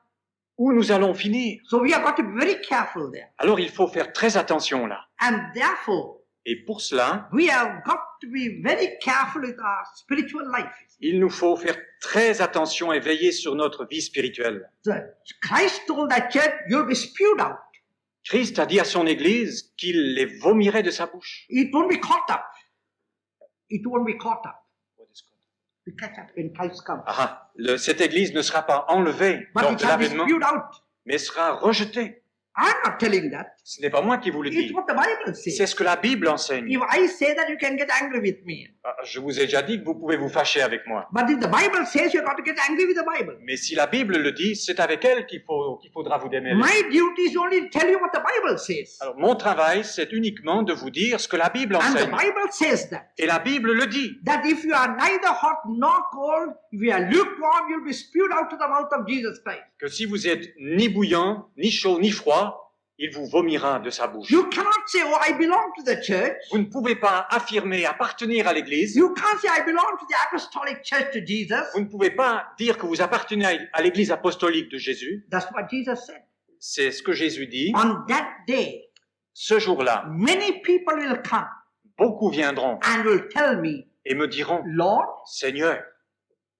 [SPEAKER 2] où nous allons finir.
[SPEAKER 1] So we have got to be very careful there.
[SPEAKER 2] Alors il faut faire très attention là.
[SPEAKER 1] And therefore,
[SPEAKER 2] Et pour cela,
[SPEAKER 1] we have got to be very careful with our spiritual life.
[SPEAKER 2] il nous faut faire très attention et veiller sur notre vie spirituelle.
[SPEAKER 1] So Christ told that church, you'll be spewed out.
[SPEAKER 2] Christ a dit à son Église qu'il les vomirait de sa bouche.
[SPEAKER 1] It won't be caught up. It won't be caught up. We catch up when Christ comes.
[SPEAKER 2] Cette Église ne sera pas enlevée
[SPEAKER 1] But
[SPEAKER 2] lors
[SPEAKER 1] it
[SPEAKER 2] de
[SPEAKER 1] shall be
[SPEAKER 2] l'avènement,
[SPEAKER 1] spewed out.
[SPEAKER 2] mais sera rejetée.
[SPEAKER 1] I'm not telling that.
[SPEAKER 2] Ce n'est pas moi qui vous le
[SPEAKER 1] It's
[SPEAKER 2] dis.
[SPEAKER 1] what the Bible
[SPEAKER 2] C'est
[SPEAKER 1] says.
[SPEAKER 2] ce que la Bible enseigne.
[SPEAKER 1] If I say that, you can get angry with me.
[SPEAKER 2] Je vous ai déjà dit que vous pouvez vous fâcher avec moi.
[SPEAKER 1] But if the Bible says, you've got to get angry with the Bible.
[SPEAKER 2] Mais si la Bible le dit, c'est avec elle qu'il faudra vous démêler.
[SPEAKER 1] My duty is only to tell you what the Bible says.
[SPEAKER 2] Alors, mon travail, c'est uniquement de vous dire ce que la Bible
[SPEAKER 1] And the
[SPEAKER 2] enseigne.
[SPEAKER 1] Bible says that.
[SPEAKER 2] Et la Bible le dit.
[SPEAKER 1] That if you are neither hot nor cold, if you are lukewarm, you'll be spewed out to the mouth of Jesus Christ.
[SPEAKER 2] Que si vous êtes ni bouillant, ni chaud, ni froid, il vous vomira de sa bouche.
[SPEAKER 1] You cannot say, oh, I belong to the church.
[SPEAKER 2] Vous ne pouvez pas affirmer appartenir à l'Église.
[SPEAKER 1] You can't say, I belong to the apostolic church to Jesus.
[SPEAKER 2] Vous ne pouvez pas dire que vous appartenez à l'Église apostolique de Jésus.
[SPEAKER 1] That's what Jesus said.
[SPEAKER 2] C'est ce que Jésus dit.
[SPEAKER 1] On that day,
[SPEAKER 2] Ce jour-là,
[SPEAKER 1] many people will come
[SPEAKER 2] beaucoup viendront
[SPEAKER 1] and will tell me,
[SPEAKER 2] et me diront,
[SPEAKER 1] Lord,
[SPEAKER 2] Seigneur,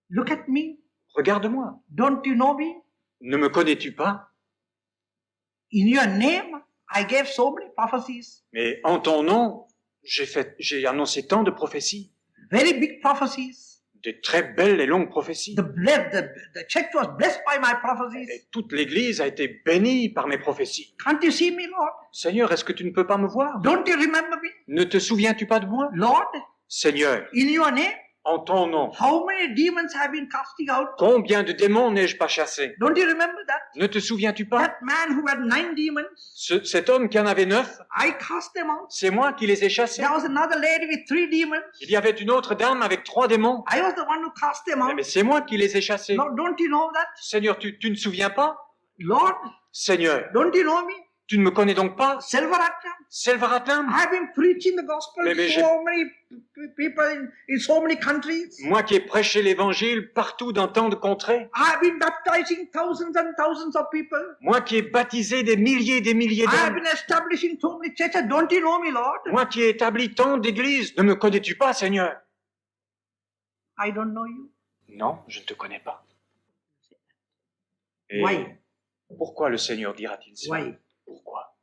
[SPEAKER 1] look at me.
[SPEAKER 2] regarde-moi.
[SPEAKER 1] Don't you know me?
[SPEAKER 2] Ne me connais-tu pas?
[SPEAKER 1] In your name, I gave so many prophecies,
[SPEAKER 2] Mais en ton nom, j'ai annoncé tant de prophéties,
[SPEAKER 1] very big prophecies.
[SPEAKER 2] de très belles et longues prophéties.
[SPEAKER 1] The church was blessed by my prophecies.
[SPEAKER 2] Et toute l'Église a été bénie par mes prophéties.
[SPEAKER 1] Can't you see me, Lord?
[SPEAKER 2] Seigneur, est-ce que tu ne peux pas me voir?
[SPEAKER 1] Don't you remember me?
[SPEAKER 2] Ne te souviens-tu pas de moi?
[SPEAKER 1] Lord,
[SPEAKER 2] Seigneur,
[SPEAKER 1] in your name,
[SPEAKER 2] en ton nom,
[SPEAKER 1] how many demons have been casting out?
[SPEAKER 2] combien de démons n'ai-je pas chassés?
[SPEAKER 1] Don't you remember that?
[SPEAKER 2] Ne te souviens-tu pas?
[SPEAKER 1] That man who had 9 demons,
[SPEAKER 2] Cet homme qui en avait 9,
[SPEAKER 1] I cast them out.
[SPEAKER 2] c'est moi qui les ai chassés.
[SPEAKER 1] There was another lady with 3 demons.
[SPEAKER 2] Il y avait une autre dame avec 3 démons.
[SPEAKER 1] I was the one who cast them out.
[SPEAKER 2] Mais c'est moi qui les ai chassés.
[SPEAKER 1] Lord, don't you know that?
[SPEAKER 2] Seigneur, tu ne te souviens pas?
[SPEAKER 1] Lord,
[SPEAKER 2] Seigneur,
[SPEAKER 1] don't you know me?
[SPEAKER 2] tu ne me connais donc pas?
[SPEAKER 1] Selvaratnam.
[SPEAKER 2] Selvaratnam,
[SPEAKER 1] I've been preaching the gospel
[SPEAKER 2] Mais
[SPEAKER 1] to so many people in so many countries.
[SPEAKER 2] moi qui ai prêché l'évangile partout dans tant de contrées.
[SPEAKER 1] I've been baptizing thousands and thousands of people.
[SPEAKER 2] Moi qui ai baptisé des milliers et des milliers
[SPEAKER 1] I've
[SPEAKER 2] d'hommes.
[SPEAKER 1] been establishing so many churches. Don't you know me, Lord?
[SPEAKER 2] Moi qui ai établi tant d'églises. Ne me connais-tu pas, Seigneur?
[SPEAKER 1] I don't know you.
[SPEAKER 2] Non, je ne te connais pas. Et
[SPEAKER 1] Why?
[SPEAKER 2] pourquoi le Seigneur dira-t-il ça?
[SPEAKER 1] Why?
[SPEAKER 2] Pourquoi?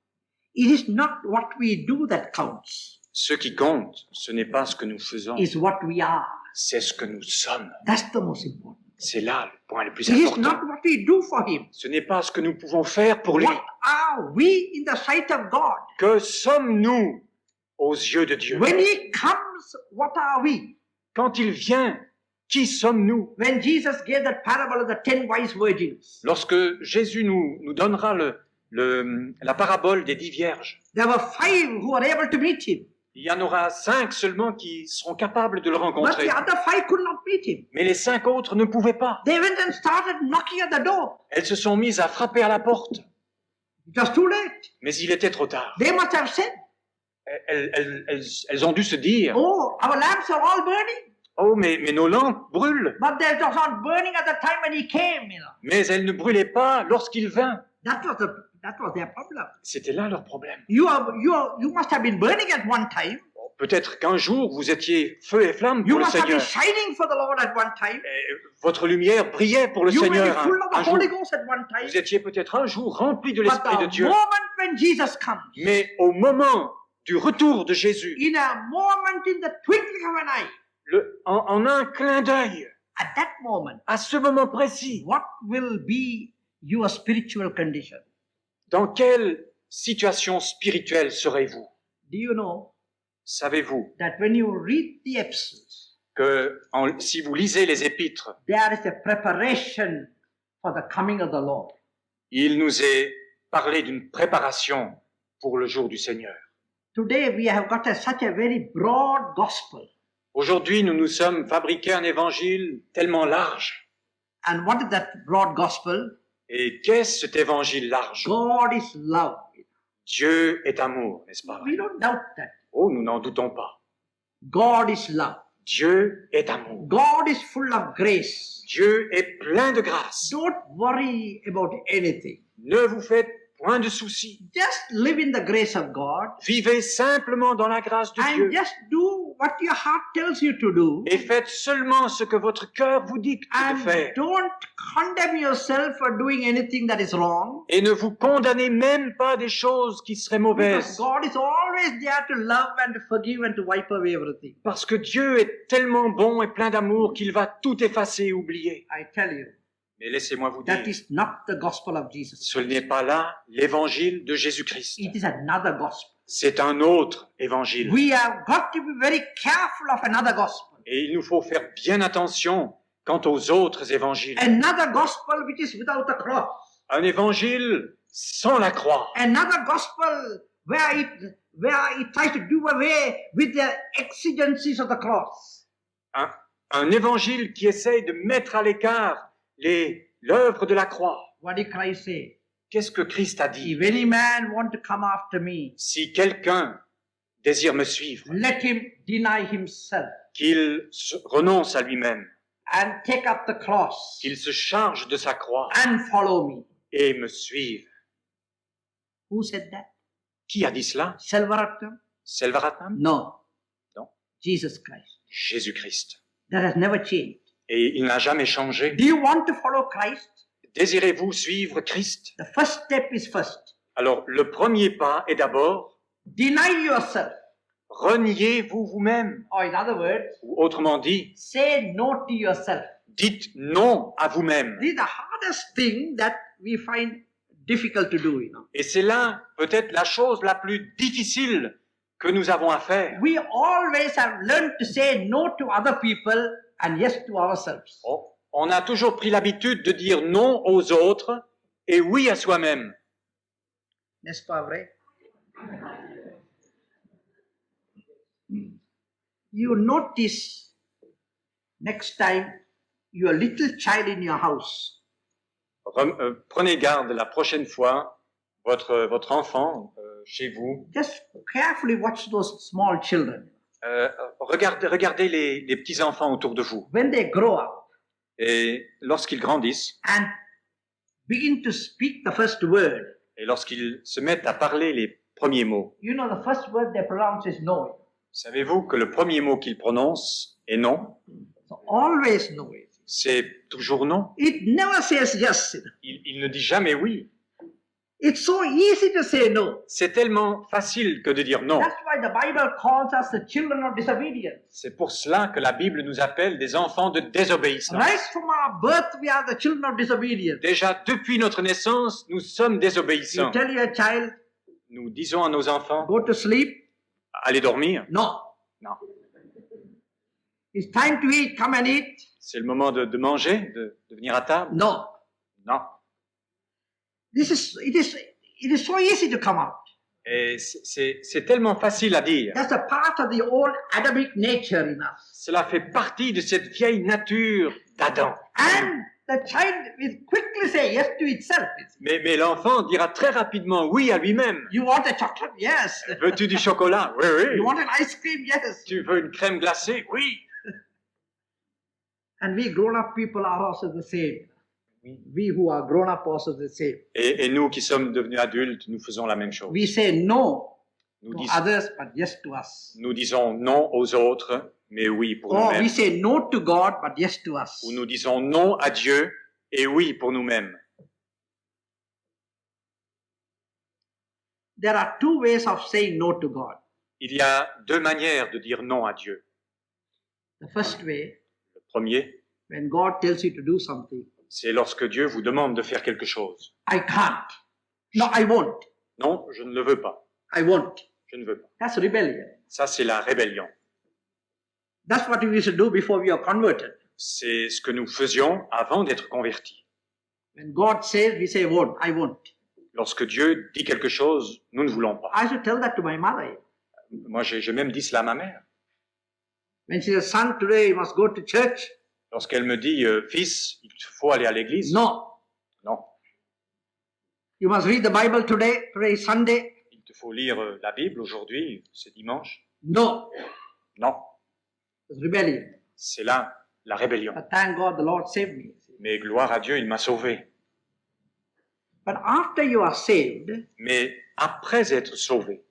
[SPEAKER 1] It is not what we do that counts.
[SPEAKER 2] Ce qui compte, ce n'est pas ce que nous faisons,
[SPEAKER 1] It's what we are.
[SPEAKER 2] c'est ce que nous sommes.
[SPEAKER 1] That's the most important.
[SPEAKER 2] C'est là le point le plus
[SPEAKER 1] It is
[SPEAKER 2] important.
[SPEAKER 1] not what we do for Him.
[SPEAKER 2] Ce n'est pas ce que nous pouvons faire pour lui.
[SPEAKER 1] What are we in the sight of God?
[SPEAKER 2] Que sommes-nous aux yeux de Dieu?
[SPEAKER 1] When He comes, what are we?
[SPEAKER 2] Quand il vient, qui sommes-nous?
[SPEAKER 1] When Jesus gave that parable of the 10 wise virgins,
[SPEAKER 2] Lorsque Jésus nous donnera la parabole des 10 vierges,
[SPEAKER 1] there were 5 who were able to meet Him.
[SPEAKER 2] il y en aura 5 seulement qui seront capables de le
[SPEAKER 1] But
[SPEAKER 2] rencontrer.
[SPEAKER 1] the other 5 could not meet Him.
[SPEAKER 2] Mais les 5 autres ne pouvaient pas.
[SPEAKER 1] They went and started knocking at the door.
[SPEAKER 2] Elles se sont mises à frapper à la porte.
[SPEAKER 1] It was too late.
[SPEAKER 2] Mais il était trop tard.
[SPEAKER 1] They must have said,
[SPEAKER 2] Elles ont dû se dire,
[SPEAKER 1] oh, our lamps are all burning.
[SPEAKER 2] oh, mais nos lampes brûlent.
[SPEAKER 1] But they was not burning at the time when He came, you know.
[SPEAKER 2] Mais elles ne brûlaient pas lorsqu'il vint.
[SPEAKER 1] That was their problem.
[SPEAKER 2] C'était là leur problème.
[SPEAKER 1] You must have been burning at one time.
[SPEAKER 2] peut-être qu'un jour, vous étiez feu et flamme
[SPEAKER 1] You
[SPEAKER 2] pour le
[SPEAKER 1] must have been
[SPEAKER 2] Seigneur.
[SPEAKER 1] shining for the Lord at one time.
[SPEAKER 2] Et votre lumière brillait pour le
[SPEAKER 1] You may be
[SPEAKER 2] Seigneur
[SPEAKER 1] full of
[SPEAKER 2] un
[SPEAKER 1] the
[SPEAKER 2] jour.
[SPEAKER 1] Holy Ghost at one time.
[SPEAKER 2] Vous étiez peut-être un jour rempli de
[SPEAKER 1] But
[SPEAKER 2] l'Esprit de
[SPEAKER 1] the
[SPEAKER 2] Dieu.
[SPEAKER 1] moment when Jesus comes,
[SPEAKER 2] Mais au moment du retour de Jésus,
[SPEAKER 1] in a moment, in the twinkling of an eye,
[SPEAKER 2] en un clin d'œil,
[SPEAKER 1] at that moment,
[SPEAKER 2] à ce moment précis,
[SPEAKER 1] what will be your spiritual condition?
[SPEAKER 2] dans quelle situation spirituelle serez-vous?
[SPEAKER 1] Do you know
[SPEAKER 2] Savez-vous
[SPEAKER 1] that when you read the epistles,
[SPEAKER 2] que si vous lisez les épîtres,
[SPEAKER 1] there is a preparation for the coming of the Lord?
[SPEAKER 2] il nous est parlé d'une préparation pour le jour du Seigneur.
[SPEAKER 1] Today we have got such a very broad gospel.
[SPEAKER 2] Aujourd'hui, nous nous sommes fabriqués un évangile tellement large.
[SPEAKER 1] And what is that broad gospel?
[SPEAKER 2] Et qu'est-ce cet évangile large?
[SPEAKER 1] God is love.
[SPEAKER 2] Dieu est amour, n'est-ce pas?
[SPEAKER 1] We don't doubt that.
[SPEAKER 2] Oh, nous n'en doutons pas.
[SPEAKER 1] God is love.
[SPEAKER 2] Dieu est amour.
[SPEAKER 1] God is full of grace.
[SPEAKER 2] Dieu est plein de grâce.
[SPEAKER 1] Don't worry about anything.
[SPEAKER 2] Ne vous faites point de soucis.
[SPEAKER 1] Just live in the grace of God
[SPEAKER 2] Vivez simplement dans la grâce de
[SPEAKER 1] and
[SPEAKER 2] Dieu.
[SPEAKER 1] just do what your heart tells you to do.
[SPEAKER 2] Et faites seulement ce que votre cœur vous dicte de
[SPEAKER 1] And
[SPEAKER 2] faire.
[SPEAKER 1] don't condemn yourself for doing anything that is wrong.
[SPEAKER 2] Et ne vous condamnez même pas des choses qui seraient
[SPEAKER 1] Because
[SPEAKER 2] mauvaises.
[SPEAKER 1] God is always there to love and to forgive and to wipe away everything.
[SPEAKER 2] Parce que Dieu est tellement bon et plein d'amour qu'il va tout effacer et oublier.
[SPEAKER 1] I tell you,
[SPEAKER 2] Mais laissez-moi vous
[SPEAKER 1] that
[SPEAKER 2] dire,
[SPEAKER 1] is not the gospel of Jesus.
[SPEAKER 2] ce n'est pas là l'évangile de Jésus-Christ.
[SPEAKER 1] It is another gospel.
[SPEAKER 2] C'est un autre évangile.
[SPEAKER 1] We have got to be very careful of another gospel.
[SPEAKER 2] Et il nous faut faire bien attention quant aux autres évangiles.
[SPEAKER 1] Another gospel which is without the cross.
[SPEAKER 2] Un évangile sans la croix.
[SPEAKER 1] Another gospel where it tries to do away with the exigencies of the cross.
[SPEAKER 2] Un évangile qui essaye de mettre à l'écart l'œuvre de la croix.
[SPEAKER 1] What did Christ say?
[SPEAKER 2] Qu'est-ce que Christ a dit?
[SPEAKER 1] If any man want to come after me,
[SPEAKER 2] Si quelqu'un désire me suivre,
[SPEAKER 1] let him deny himself
[SPEAKER 2] qu'il renonce à lui-même,
[SPEAKER 1] and take up the cross
[SPEAKER 2] qu'il se charge de sa croix
[SPEAKER 1] and follow me.
[SPEAKER 2] et me suive.
[SPEAKER 1] Who said that?
[SPEAKER 2] Qui a dit cela?
[SPEAKER 1] Selvaratnam?
[SPEAKER 2] Selvaratnam?
[SPEAKER 1] No.
[SPEAKER 2] Non.
[SPEAKER 1] Jesus Christ.
[SPEAKER 2] Jésus-Christ.
[SPEAKER 1] That has never changed.
[SPEAKER 2] Et il n'a jamais changé.
[SPEAKER 1] Do you want to follow Christ?
[SPEAKER 2] Désirez-vous suivre Christ?
[SPEAKER 1] The first step is first.
[SPEAKER 2] Alors, le premier pas est d'abord,
[SPEAKER 1] Deny yourself.
[SPEAKER 2] reniez-vous vous-même.
[SPEAKER 1] Or in other words,
[SPEAKER 2] Ou autrement dit,
[SPEAKER 1] say no to yourself.
[SPEAKER 2] dites non à vous-même.
[SPEAKER 1] This is the hardest thing that we find difficult to do,
[SPEAKER 2] Et c'est là peut-être la chose la plus difficile que nous avons à faire.
[SPEAKER 1] We always have learned to say no to other people and yes to ourselves.
[SPEAKER 2] On a toujours pris l'habitude de dire non aux autres et oui à soi-même.
[SPEAKER 1] N'est-ce pas vrai? You notice next time your little child in your house.
[SPEAKER 2] Prenez garde la prochaine fois, votre enfant chez vous.
[SPEAKER 1] Just carefully watch those small children.
[SPEAKER 2] Regardez les petits-enfants autour de vous.
[SPEAKER 1] When they grow up
[SPEAKER 2] Et lorsqu'ils grandissent,
[SPEAKER 1] and begin to speak the first word,
[SPEAKER 2] et lorsqu'ils se mettent à parler les premiers mots,
[SPEAKER 1] you know the first word they pronounce is no.
[SPEAKER 2] savez-vous que le premier mot qu'ils prononcent est non?
[SPEAKER 1] So always no.
[SPEAKER 2] C'est toujours non.
[SPEAKER 1] It never says yes.
[SPEAKER 2] Il ne dit jamais oui.
[SPEAKER 1] It's so easy to say no.
[SPEAKER 2] C'est tellement facile que de dire non.
[SPEAKER 1] That's why the Bible calls us the children of disobedience.
[SPEAKER 2] C'est pour cela que la Bible nous appelle des enfants de désobéissance.
[SPEAKER 1] Right from our birth, we are the children of disobedience.
[SPEAKER 2] Déjà, depuis notre naissance, nous sommes
[SPEAKER 1] You
[SPEAKER 2] désobéissants.
[SPEAKER 1] tell your child,
[SPEAKER 2] Nous disons à nos enfants,
[SPEAKER 1] go to sleep.
[SPEAKER 2] allez dormir.
[SPEAKER 1] No.
[SPEAKER 2] Non.
[SPEAKER 1] It's time to eat. Come and eat.
[SPEAKER 2] C'est le moment de manger, de venir à table.
[SPEAKER 1] No.
[SPEAKER 2] Non.
[SPEAKER 1] It is so easy to come out.
[SPEAKER 2] Et c'est tellement facile à dire.
[SPEAKER 1] That's a part of the old Adamic nature in us.
[SPEAKER 2] Cela fait partie de cette vieille nature d'Adam.
[SPEAKER 1] And the child will quickly say yes to itself.
[SPEAKER 2] Mais l'enfant dira très rapidement oui à lui-même.
[SPEAKER 1] You want a chocolate? Yes.
[SPEAKER 2] Veux-tu du chocolat? Oui, oui.
[SPEAKER 1] You want an ice cream? Yes.
[SPEAKER 2] Tu veux une crème glacée? Oui.
[SPEAKER 1] And we grown-up people are also the same. We who are grown-up also the same.
[SPEAKER 2] Et nous qui sommes devenus adultes, nous faisons la même chose.
[SPEAKER 1] We say no
[SPEAKER 2] Nous,
[SPEAKER 1] to
[SPEAKER 2] dis-
[SPEAKER 1] others, but yes to us.
[SPEAKER 2] nous disons non aux autres, mais oui pour
[SPEAKER 1] Or we
[SPEAKER 2] nous-mêmes.
[SPEAKER 1] say no to God, but yes to us.
[SPEAKER 2] Ou nous disons non à Dieu et oui pour nous-mêmes.
[SPEAKER 1] There are two ways of saying no to God.
[SPEAKER 2] Il y a deux manières de dire non à Dieu.
[SPEAKER 1] The first way,
[SPEAKER 2] Le premier,
[SPEAKER 1] when God tells you to do something,
[SPEAKER 2] c'est lorsque Dieu vous demande de faire quelque chose.
[SPEAKER 1] I can't. No, I won't.
[SPEAKER 2] Non, je ne le veux pas.
[SPEAKER 1] I won't.
[SPEAKER 2] Je ne veux pas.
[SPEAKER 1] That's rebellion.
[SPEAKER 2] Ça, c'est la rébellion.
[SPEAKER 1] That's what we used to do before we are converted.
[SPEAKER 2] C'est ce que nous faisions avant d'être convertis.
[SPEAKER 1] When God says, we say won't. I won't.
[SPEAKER 2] Lorsque Dieu dit quelque chose, nous ne voulons pas.
[SPEAKER 1] I should tell that to my mother.
[SPEAKER 2] Moi, j'ai même dit cela à ma mère.
[SPEAKER 1] When she says, son, today you must go to church.
[SPEAKER 2] Lorsqu'elle me dit, fils, il faut aller à l'église.
[SPEAKER 1] No.
[SPEAKER 2] Non.
[SPEAKER 1] You must read the Bible today. Today is Sunday.
[SPEAKER 2] Il te faut lire la Bible aujourd'hui, c'est dimanche.
[SPEAKER 1] No.
[SPEAKER 2] Non.
[SPEAKER 1] It's rebellion.
[SPEAKER 2] C'est là la rébellion.
[SPEAKER 1] But thank God the Lord saved me.
[SPEAKER 2] Mais gloire à Dieu, il m'a sauvé.
[SPEAKER 1] But after you are saved,
[SPEAKER 2] Mais après être sauvé,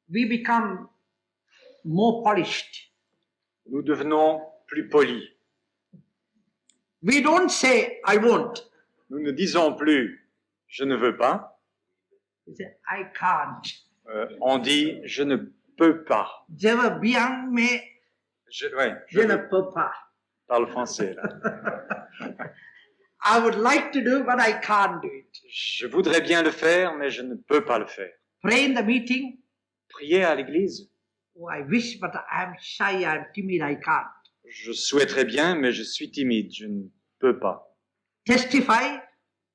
[SPEAKER 1] we become more polished.
[SPEAKER 2] nous devenons plus polis.
[SPEAKER 1] We don't say, I won't.
[SPEAKER 2] Nous ne disons plus, je ne veux pas.
[SPEAKER 1] We say, I can't.
[SPEAKER 2] On dit, je ne peux pas.
[SPEAKER 1] Je veux bien, mais
[SPEAKER 2] Je
[SPEAKER 1] je ne peux pas.
[SPEAKER 2] parle français, là.
[SPEAKER 1] I would like to do, but I can't do it.
[SPEAKER 2] Je voudrais bien le faire, mais je ne peux pas le faire.
[SPEAKER 1] Pray in the meeting.
[SPEAKER 2] Prier à l'église.
[SPEAKER 1] Oh, I wish, but I'm shy, I'm timid, I can't.
[SPEAKER 2] Je souhaiterais bien, mais je suis timide, je ne peux pas.
[SPEAKER 1] Testify.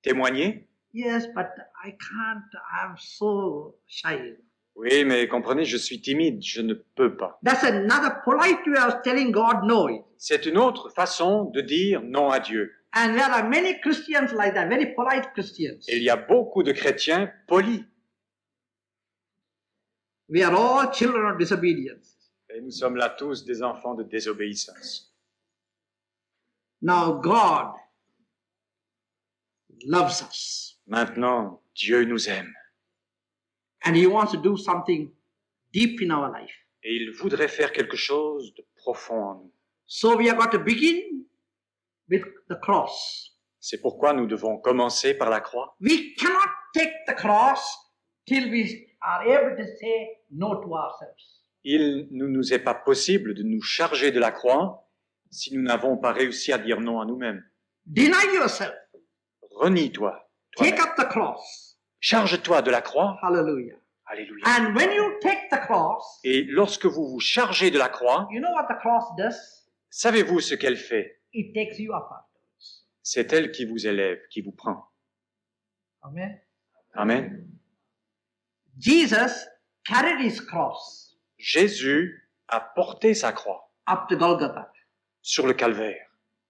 [SPEAKER 2] Témoigner?
[SPEAKER 1] Yes, but I can't, I'm so shy.
[SPEAKER 2] Oui, mais comprenez, je suis timide, je ne peux pas.
[SPEAKER 1] That's another polite way of telling God no.
[SPEAKER 2] C'est une autre façon de dire non à Dieu.
[SPEAKER 1] And there are many Christians like that, very polite Christians.
[SPEAKER 2] Et il y a beaucoup de chrétiens polis.
[SPEAKER 1] We are all children of disobedience.
[SPEAKER 2] Et nous sommes là tous des enfants de désobéissance.
[SPEAKER 1] Now God loves us.
[SPEAKER 2] Maintenant, Dieu nous aime.
[SPEAKER 1] And He wants to do something deep in our life.
[SPEAKER 2] Et il voudrait faire quelque chose de profond en nous.
[SPEAKER 1] So we have got to begin with the cross.
[SPEAKER 2] C'est pourquoi nous devons commencer par la croix.
[SPEAKER 1] We cannot take the cross till we are able to say no to ourselves.
[SPEAKER 2] Il ne nous est pas possible de nous charger de la croix si nous n'avons pas réussi à dire non à nous-mêmes.
[SPEAKER 1] Deny yourself.
[SPEAKER 2] Renie-toi.
[SPEAKER 1] Take
[SPEAKER 2] toi-même.
[SPEAKER 1] up the cross.
[SPEAKER 2] Charge-toi de la croix.
[SPEAKER 1] Hallelujah.
[SPEAKER 2] Alléluia.
[SPEAKER 1] And when you take the cross,
[SPEAKER 2] Et lorsque vous vous chargez de la croix,
[SPEAKER 1] you know what the cross does?
[SPEAKER 2] savez-vous ce qu'elle fait?
[SPEAKER 1] It takes you up afterwards.
[SPEAKER 2] C'est elle qui vous élève, qui vous prend.
[SPEAKER 1] Amen.
[SPEAKER 2] Amen.
[SPEAKER 1] Jesus carried his cross
[SPEAKER 2] Jésus a porté sa croix
[SPEAKER 1] up to Golgotha.
[SPEAKER 2] sur le calvaire.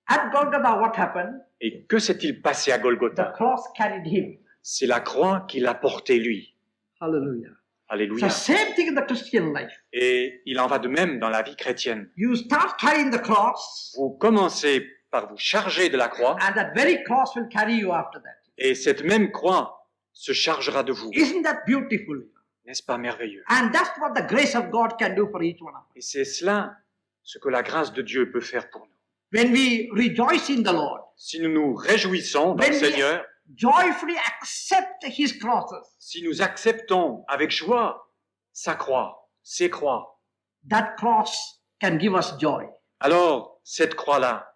[SPEAKER 1] At Golgotha, what happened?
[SPEAKER 2] Et que s'est-il passé à
[SPEAKER 1] The
[SPEAKER 2] Golgotha?
[SPEAKER 1] cross carried him.
[SPEAKER 2] C'est la croix qui l'a porté lui.
[SPEAKER 1] Hallelujah. It's
[SPEAKER 2] Alléluia.
[SPEAKER 1] the same thing in the Christian life.
[SPEAKER 2] Et il en va de même dans la vie chrétienne.
[SPEAKER 1] You start carrying the cross,
[SPEAKER 2] Vous commencez par vous charger de la croix,
[SPEAKER 1] and that very cross will carry you after that.
[SPEAKER 2] et cette même croix se chargera de vous.
[SPEAKER 1] Isn't that beautiful?
[SPEAKER 2] N'est-ce pas merveilleux?
[SPEAKER 1] And that's what the grace of God can do for each one of us.
[SPEAKER 2] Et c'est cela ce que la grâce de Dieu peut faire pour nous.
[SPEAKER 1] When we rejoice in the Lord,
[SPEAKER 2] Si nous nous réjouissons dans le
[SPEAKER 1] When we-
[SPEAKER 2] Seigneur,
[SPEAKER 1] joyfully accept His crosses,
[SPEAKER 2] si nous acceptons avec joie sa croix, ses croix,
[SPEAKER 1] that cross can give us joy.
[SPEAKER 2] alors cette croix-là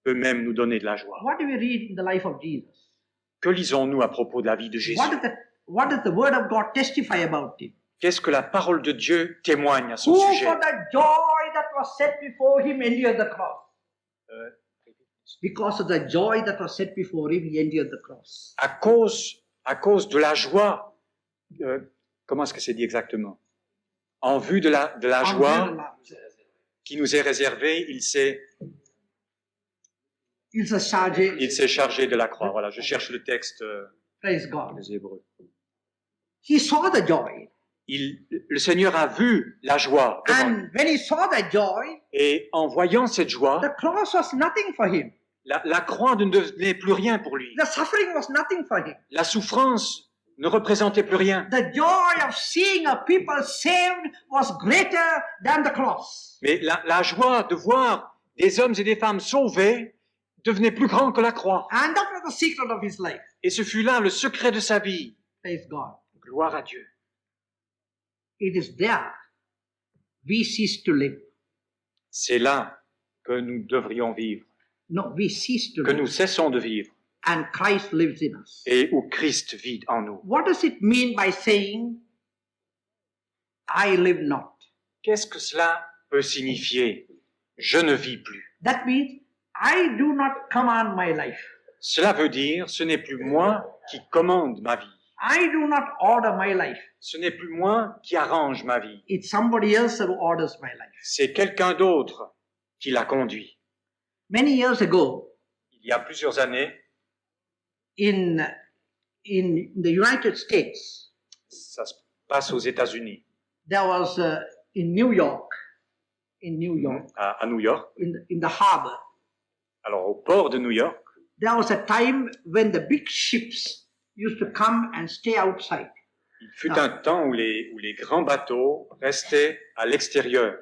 [SPEAKER 2] peut même nous donner de la joie.
[SPEAKER 1] What do we read in the life of Jesus?
[SPEAKER 2] Que lisons-nous à propos de la vie de Jésus?
[SPEAKER 1] What does the Word of God testify about Him?
[SPEAKER 2] Qu'est-ce que la parole de Dieu témoigne à son
[SPEAKER 1] Who,
[SPEAKER 2] sujet?
[SPEAKER 1] for the joy that was set before Him, endured the cross? Because of the joy that was set before Him, He endured the cross.
[SPEAKER 2] À cause de la joie, comment est-ce que c'est dit exactement? En vue de la joie qui nous est réservée, il s'est chargé de la croix. Voilà, je cherche le texte
[SPEAKER 1] Praise God.
[SPEAKER 2] des Hébreux.
[SPEAKER 1] He saw the joy.
[SPEAKER 2] Le Seigneur a vu la joie devant lui.
[SPEAKER 1] And when He saw the joy,
[SPEAKER 2] Et en voyant cette joie,
[SPEAKER 1] the cross was nothing for Him.
[SPEAKER 2] la croix ne devenait plus rien pour lui.
[SPEAKER 1] The suffering was nothing for Him.
[SPEAKER 2] La souffrance ne représentait plus rien.
[SPEAKER 1] The joy of seeing a people saved was greater than the cross.
[SPEAKER 2] Mais la joie de voir des hommes et des femmes sauvés devenait plus grand que la croix.
[SPEAKER 1] And that was the secret of his life.
[SPEAKER 2] Et ce fut là le secret de sa vie.
[SPEAKER 1] Praise God.
[SPEAKER 2] Gloire à Dieu.
[SPEAKER 1] It is there we cease to live.
[SPEAKER 2] C'est là que nous devrions vivre,
[SPEAKER 1] No, we cease to
[SPEAKER 2] que
[SPEAKER 1] live.
[SPEAKER 2] nous cessons de vivre
[SPEAKER 1] And Christ lives in us.
[SPEAKER 2] et où Christ vit en nous.
[SPEAKER 1] What does it mean by saying, I live not?
[SPEAKER 2] Qu'est-ce que cela peut signifier? Je ne vis plus.
[SPEAKER 1] That means I do not command my life.
[SPEAKER 2] Cela veut dire, ce n'est plus moi qui commande ma vie.
[SPEAKER 1] I do not order my life.
[SPEAKER 2] Ce n'est plus moi qui arrange ma vie.
[SPEAKER 1] It's somebody else who orders my life.
[SPEAKER 2] C'est quelqu'un d'autre qui la conduit.
[SPEAKER 1] Many years ago,
[SPEAKER 2] Il y a plusieurs années,
[SPEAKER 1] in the United States,
[SPEAKER 2] ça se passe aux États-Unis,
[SPEAKER 1] there was in New York, à New York, in the harbor,
[SPEAKER 2] alors au port de New York,
[SPEAKER 1] there was a time when the big ships used to come and stay outside.
[SPEAKER 2] il fut un temps où les grands bateaux restaient à l'extérieur.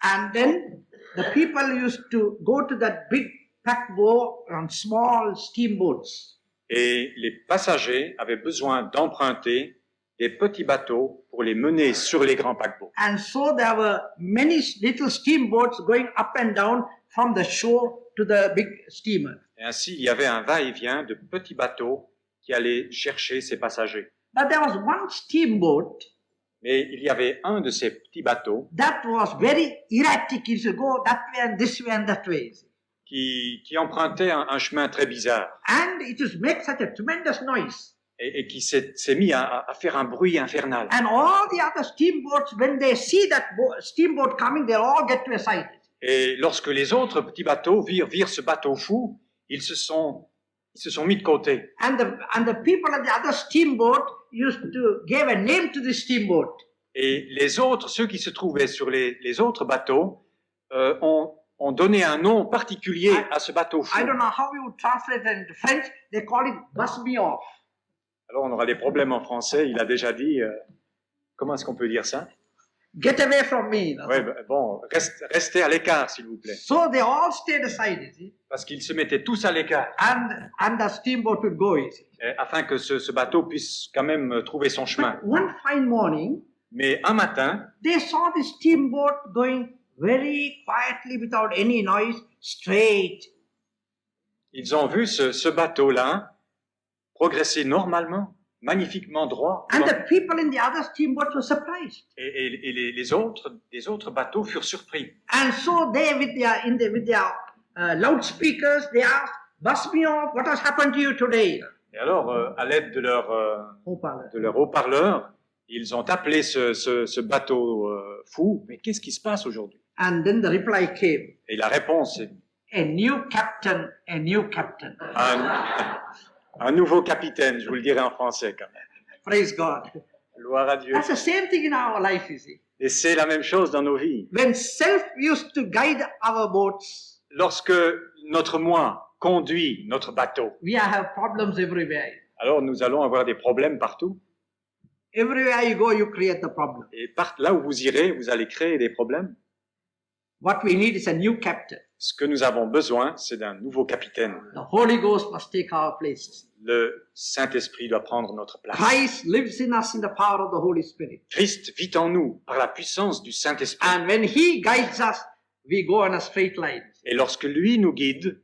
[SPEAKER 1] And then the people used to go to that big paquebot on small steamboats.
[SPEAKER 2] Et les passagers avaient besoin d'emprunter des petits bateaux pour les mener sur les grands paquebots.
[SPEAKER 1] And so there were many little steamboats going up and down from the shore to the big steamer.
[SPEAKER 2] Et ainsi, il y avait un va-et-vient de petits bateaux qui allaient chercher ces passagers.
[SPEAKER 1] But there was one steamboat
[SPEAKER 2] Mais il y avait un de ces petits bateaux
[SPEAKER 1] that was very erratic. It used to go that way and this way and that way.
[SPEAKER 2] qui empruntait un chemin très bizarre
[SPEAKER 1] And it used to make such a tremendous noise.
[SPEAKER 2] et qui s'est mis à faire un bruit infernal.
[SPEAKER 1] And all the other steamboats, when they see that steamboat coming, they all get to a side.
[SPEAKER 2] Et lorsque les autres petits bateaux virent ce bateau fou, ils se sont mis de côté.
[SPEAKER 1] And the people at the other steamboat used to give a name to the steamboat.
[SPEAKER 2] Et les autres, ceux qui se trouvaient sur les autres bateaux, ont donné un nom particulier à ce bateau fou.
[SPEAKER 1] I don't know how you would translate it into French. They call it "bust me off."
[SPEAKER 2] Alors on aura des problèmes en français. Il a déjà dit, comment est-ce qu'on peut dire ça?
[SPEAKER 1] Get away from me.
[SPEAKER 2] Ouais, bon, restez à l'écart, s'il vous plaît.
[SPEAKER 1] So they all stayed aside, you see.
[SPEAKER 2] Parce qu'ils se mettaient tous à l'écart,
[SPEAKER 1] And the steamboat would go, you see.
[SPEAKER 2] afin que ce bateau puisse quand même trouver son chemin.
[SPEAKER 1] But one fine morning,
[SPEAKER 2] Mais un matin,
[SPEAKER 1] they saw the steamboat going very quietly without any noise, straight.
[SPEAKER 2] ils ont vu ce bateau-là progresser normalement, magnifiquement droit.
[SPEAKER 1] And the people in the other steamboat were surprised.
[SPEAKER 2] Et les autres bateaux furent surpris.
[SPEAKER 1] And so they, with their loudspeakers, they asked, "Bust me off, what has happened to you today?"
[SPEAKER 2] Et alors, à l'aide de leur haut-parleur, ils ont appelé ce bateau fou. Mais qu'est-ce qui se passe aujourd'hui?
[SPEAKER 1] And then the reply came,
[SPEAKER 2] Et la réponse est
[SPEAKER 1] a new captain, a new captain.
[SPEAKER 2] un nouveau capitaine, je vous le dirai en français quand même.
[SPEAKER 1] Praise God.
[SPEAKER 2] Gloire à Dieu.
[SPEAKER 1] That's the same thing in our life, you see.
[SPEAKER 2] Et c'est la même chose dans nos vies.
[SPEAKER 1] When self used to guide our boats,
[SPEAKER 2] Lorsque notre moi conduit notre bateau,
[SPEAKER 1] we have problems everywhere.
[SPEAKER 2] alors nous allons avoir des problèmes partout.
[SPEAKER 1] Everywhere you go, you create the problem.
[SPEAKER 2] Et là où vous irez, vous allez créer des problèmes.
[SPEAKER 1] What we need is a new captain.
[SPEAKER 2] Ce que nous avons besoin, c'est d'un nouveau capitaine.
[SPEAKER 1] The Holy Ghost must take our place.
[SPEAKER 2] Le Saint-Esprit doit prendre notre place.
[SPEAKER 1] Christ lives in us in the power of the Holy Spirit.
[SPEAKER 2] Christ vit en nous par la puissance du Saint-Esprit.
[SPEAKER 1] And when He guides us, we go on a straight line.
[SPEAKER 2] Et lorsque lui nous guide,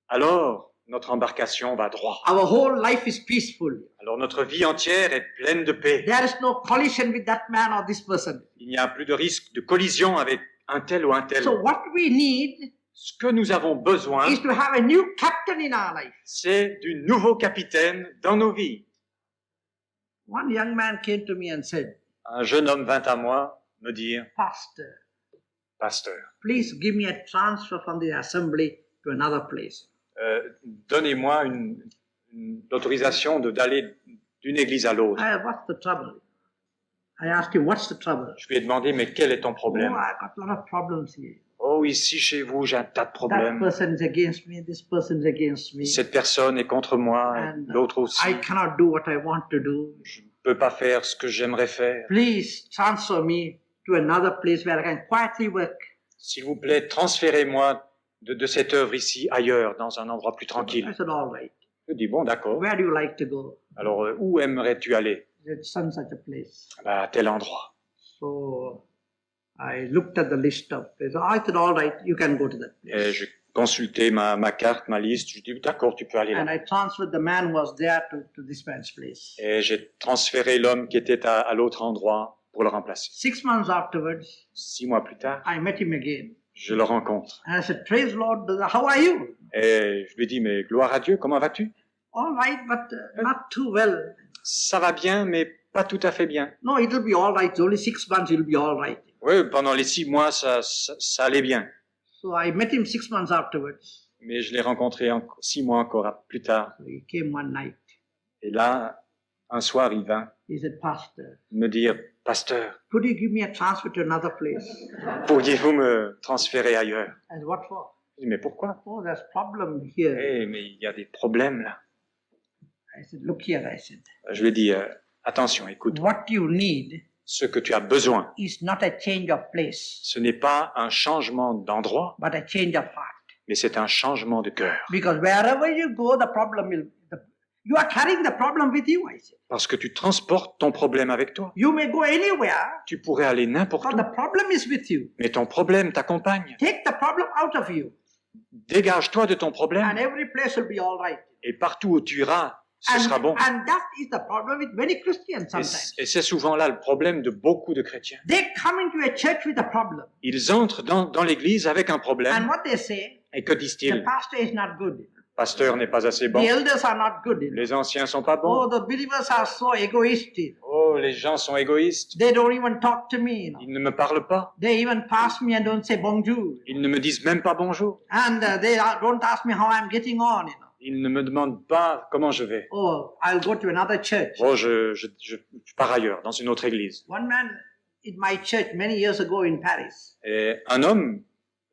[SPEAKER 2] alors notre embarcation va droit.
[SPEAKER 1] Our whole life is peaceful.
[SPEAKER 2] Alors notre vie entière est pleine de paix.
[SPEAKER 1] There is no collision with that man or this person.
[SPEAKER 2] Il n'y a plus de risque de collision avec un tel ou un tel.
[SPEAKER 1] So what we need
[SPEAKER 2] Ce que nous avons besoin,
[SPEAKER 1] is to have a new captain in our life.
[SPEAKER 2] c'est du nouveau capitaine dans nos vies.
[SPEAKER 1] One young man came to me and said,
[SPEAKER 2] Un jeune homme vint à moi me dire,
[SPEAKER 1] "Pastor,
[SPEAKER 2] pasteur,
[SPEAKER 1] please give me a transfer from the assembly to another place."
[SPEAKER 2] donnez-moi l'autorisation d'aller d'une église à l'autre.
[SPEAKER 1] What's the trouble? I asked him, "What's the trouble?"
[SPEAKER 2] Je lui ai demandé, mais quel est ton
[SPEAKER 1] Oh,
[SPEAKER 2] problème?
[SPEAKER 1] I got a lot of problems here.
[SPEAKER 2] Oh, ici chez vous, j'ai un tas de
[SPEAKER 1] That
[SPEAKER 2] problèmes.
[SPEAKER 1] person is against me, this person is against me.
[SPEAKER 2] Cette personne est contre moi,
[SPEAKER 1] And
[SPEAKER 2] l'autre aussi.
[SPEAKER 1] I cannot do what I want to do.
[SPEAKER 2] Je ne peux pas faire ce que j'aimerais faire.
[SPEAKER 1] Please transfer me to another place where I can quietly work.
[SPEAKER 2] S'il vous plaît, transférez-moi de cette œuvre ici, ailleurs, dans un endroit plus
[SPEAKER 1] I
[SPEAKER 2] tranquille.
[SPEAKER 1] said, all right.
[SPEAKER 2] Je dis, bon, d'accord.
[SPEAKER 1] Where do you like to go?
[SPEAKER 2] Alors, où aimerais-tu aller?
[SPEAKER 1] He said, such a place.
[SPEAKER 2] Bah, à tel endroit.
[SPEAKER 1] So I looked at the list of places. I said, all right, you can go to that
[SPEAKER 2] Et
[SPEAKER 1] place.
[SPEAKER 2] j'ai consulté ma carte, ma liste. Je dis, d'accord, tu peux aller
[SPEAKER 1] And
[SPEAKER 2] là.
[SPEAKER 1] I transferred the man who was there to this man's place.
[SPEAKER 2] Et j'ai transféré l'homme qui était à l'autre endroit pour le remplacer.
[SPEAKER 1] 6 months afterwards,
[SPEAKER 2] 6 mois plus tard,
[SPEAKER 1] I met him again.
[SPEAKER 2] je le rencontre.
[SPEAKER 1] And I said, praise the Lord, brother, how are you?
[SPEAKER 2] Et je lui dis, mais gloire à Dieu, comment vas-tu?
[SPEAKER 1] All right, but not too well.
[SPEAKER 2] Ça va bien, mais pas tout à fait bien.
[SPEAKER 1] No, it'll be all right. It's only 6 months, it'll be all right.
[SPEAKER 2] Oui, pendant les 6 mois, ça allait bien.
[SPEAKER 1] So I met him 6 months afterwards.
[SPEAKER 2] Mais je l'ai rencontré 6 mois encore plus tard.
[SPEAKER 1] So he came one night.
[SPEAKER 2] Et là, un soir, il vint
[SPEAKER 1] He said, Pastor,
[SPEAKER 2] me dire, pasteur,
[SPEAKER 1] could you give me a transfer to another place?
[SPEAKER 2] pourriez-vous me transférer ailleurs?
[SPEAKER 1] I said, what for?
[SPEAKER 2] Je dis, mais pourquoi?
[SPEAKER 1] Oh, there's problem here.
[SPEAKER 2] Eh, mais il y a des problèmes là.
[SPEAKER 1] I said, look here, I said,
[SPEAKER 2] Je lui ai dit, attention, écoute,
[SPEAKER 1] what you need
[SPEAKER 2] ce que tu as besoin,
[SPEAKER 1] is not a change of place,
[SPEAKER 2] ce n'est pas un changement d'endroit,
[SPEAKER 1] but a change of heart.
[SPEAKER 2] mais c'est un changement de cœur.
[SPEAKER 1] Because wherever you go, the problem will, you are carrying the problem with you, I said.
[SPEAKER 2] Parce que tu transportes ton problème avec toi.
[SPEAKER 1] You may go anywhere,
[SPEAKER 2] Tu pourrais aller n'importe
[SPEAKER 1] but
[SPEAKER 2] où,
[SPEAKER 1] the problem is with you.
[SPEAKER 2] mais ton problème t'accompagne.
[SPEAKER 1] Take the problem out of you,
[SPEAKER 2] Dégage-toi de ton
[SPEAKER 1] and
[SPEAKER 2] problème,
[SPEAKER 1] every place will be all right.
[SPEAKER 2] et partout où tu iras, ce sera bon.
[SPEAKER 1] And that is the problem with many Christians
[SPEAKER 2] Et
[SPEAKER 1] sometimes.
[SPEAKER 2] c'est souvent là le problème de beaucoup de chrétiens.
[SPEAKER 1] They come into a church with a problem,
[SPEAKER 2] Ils entrent dans l'église avec un
[SPEAKER 1] and
[SPEAKER 2] problème,
[SPEAKER 1] what they say,
[SPEAKER 2] et que
[SPEAKER 1] the
[SPEAKER 2] disent-ils?
[SPEAKER 1] pastor is not good.
[SPEAKER 2] Le pasteur n'est pas assez
[SPEAKER 1] The
[SPEAKER 2] bon,
[SPEAKER 1] elders are not good.
[SPEAKER 2] les anciens sont pas
[SPEAKER 1] Oh,
[SPEAKER 2] bons,
[SPEAKER 1] the believers are so egoistic.
[SPEAKER 2] oh, les gens sont égoïstes,
[SPEAKER 1] They don't even talk to me.
[SPEAKER 2] ils ne me parlent pas,
[SPEAKER 1] They even pass me and don't say bonjour.
[SPEAKER 2] ils ne me disent même pas bonjour,
[SPEAKER 1] And don't ask me how I'm getting on.
[SPEAKER 2] ils ne me demandent pas comment je vais.
[SPEAKER 1] Oh, I'll go to another church.
[SPEAKER 2] Oh, je pars ailleurs, dans une autre église.
[SPEAKER 1] One man in my church many years ago in Paris,
[SPEAKER 2] Et un homme,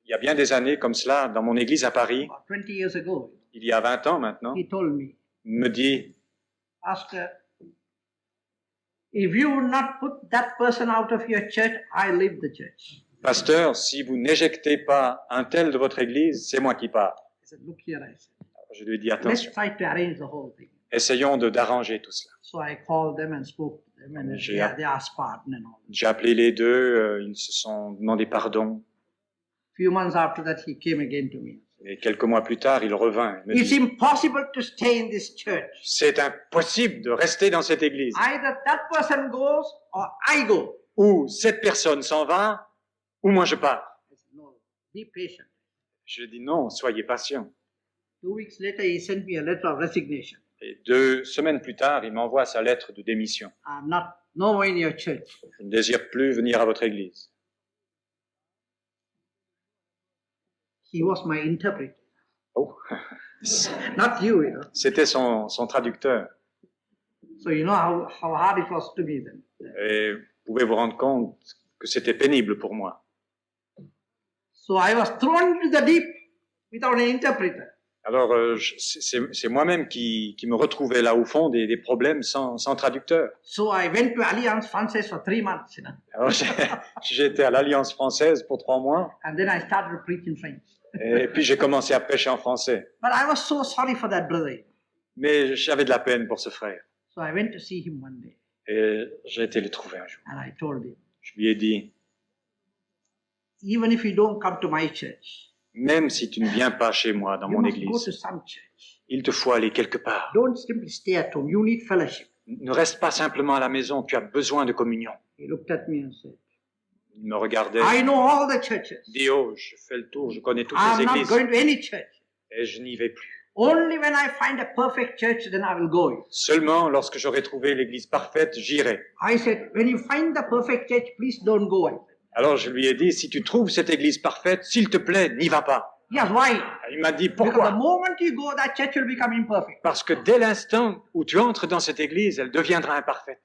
[SPEAKER 2] il y a bien des années comme cela, dans mon église à Paris,
[SPEAKER 1] about 20 years ago,
[SPEAKER 2] il y a 20 ans maintenant,
[SPEAKER 1] he told me,
[SPEAKER 2] me dit,
[SPEAKER 1] Pastor, if you would not put that person out of your church, I leave the church.
[SPEAKER 2] pasteur, si vous n'éjectez pas un tel de votre église, c'est moi qui pars.
[SPEAKER 1] I said, look here, I said,
[SPEAKER 2] Je lui ai dit,
[SPEAKER 1] let's
[SPEAKER 2] attention,
[SPEAKER 1] try to arrange the whole thing.
[SPEAKER 2] essayons d'arranger tout cela.
[SPEAKER 1] So I called them and spoke to them, and
[SPEAKER 2] J'ai-
[SPEAKER 1] they asked pardon and all.
[SPEAKER 2] J'ai appelé les deux, ils se sont demandé pardon.
[SPEAKER 1] Few months after that, he came again to me.
[SPEAKER 2] Et quelques mois plus tard, il revint. Il me
[SPEAKER 1] It's
[SPEAKER 2] dit,
[SPEAKER 1] impossible to stay in this church.
[SPEAKER 2] c'est impossible de rester dans cette église.
[SPEAKER 1] Either that person goes or I go.
[SPEAKER 2] Ou cette personne s'en va, ou moi je pars.
[SPEAKER 1] I said, no, be patient.
[SPEAKER 2] Je dis non, soyez patient.
[SPEAKER 1] 2 weeks later, he sent me a letter of resignation.
[SPEAKER 2] Et 2 semaines plus tard, il m'envoie sa lettre de démission.
[SPEAKER 1] I'm not no more in your church.
[SPEAKER 2] Je ne désire plus venir à votre église.
[SPEAKER 1] He was my interpreter,
[SPEAKER 2] Oh,
[SPEAKER 1] not you, you know.
[SPEAKER 2] c'était son traducteur.
[SPEAKER 1] So you know how hard it was to me then.
[SPEAKER 2] Et vous pouvez vous rendre compte que c'était pénible pour moi.
[SPEAKER 1] So I was thrown into the deep without an interpreter.
[SPEAKER 2] Alors, c'est moi-même qui me retrouvais là au fond des problèmes sans traducteur.
[SPEAKER 1] So I went to Alliance Française for 3 months, you know,
[SPEAKER 2] Alors, j'ai été à l'Alliance française pour 3 mois,
[SPEAKER 1] and then I started to preach in French.
[SPEAKER 2] et puis j'ai commencé à prêcher en français.
[SPEAKER 1] But I was so sorry for that brother.
[SPEAKER 2] Mais j'avais de la peine pour ce frère.
[SPEAKER 1] So I went to see him one day,
[SPEAKER 2] Et j'ai été le trouver un jour.
[SPEAKER 1] and I told him,
[SPEAKER 2] Je lui ai dit,
[SPEAKER 1] even if you don't come to my church,
[SPEAKER 2] même si tu ne viens pas chez moi, dans
[SPEAKER 1] you
[SPEAKER 2] mon
[SPEAKER 1] must go
[SPEAKER 2] église,
[SPEAKER 1] to some church.
[SPEAKER 2] il te faut aller quelque part.
[SPEAKER 1] Don't simply stay at home. You need fellowship.
[SPEAKER 2] Ne reste pas simplement à la maison, tu as besoin de communion.
[SPEAKER 1] He looked at me and said,
[SPEAKER 2] Il me regardait,
[SPEAKER 1] I know all the churches.
[SPEAKER 2] il dit, oh, je fais le tour, je connais toutes les
[SPEAKER 1] I'm not
[SPEAKER 2] églises,
[SPEAKER 1] going to any church.
[SPEAKER 2] et je n'y vais plus.
[SPEAKER 1] Only when I find a perfect church, then I will go.
[SPEAKER 2] Seulement lorsque j'aurai trouvé l'église parfaite, j'irai.
[SPEAKER 1] I said, when you find the perfect church, please don't go. I said,
[SPEAKER 2] Alors je lui ai dit, si tu trouves cette église parfaite, s'il te plaît, n'y va pas.
[SPEAKER 1] yes, why?
[SPEAKER 2] Il m'a dit,
[SPEAKER 1] Because the
[SPEAKER 2] pourquoi?
[SPEAKER 1] moment you go, that church will become imperfect.
[SPEAKER 2] Parce que dès l'instant où tu entres dans cette église, elle deviendra imparfaite.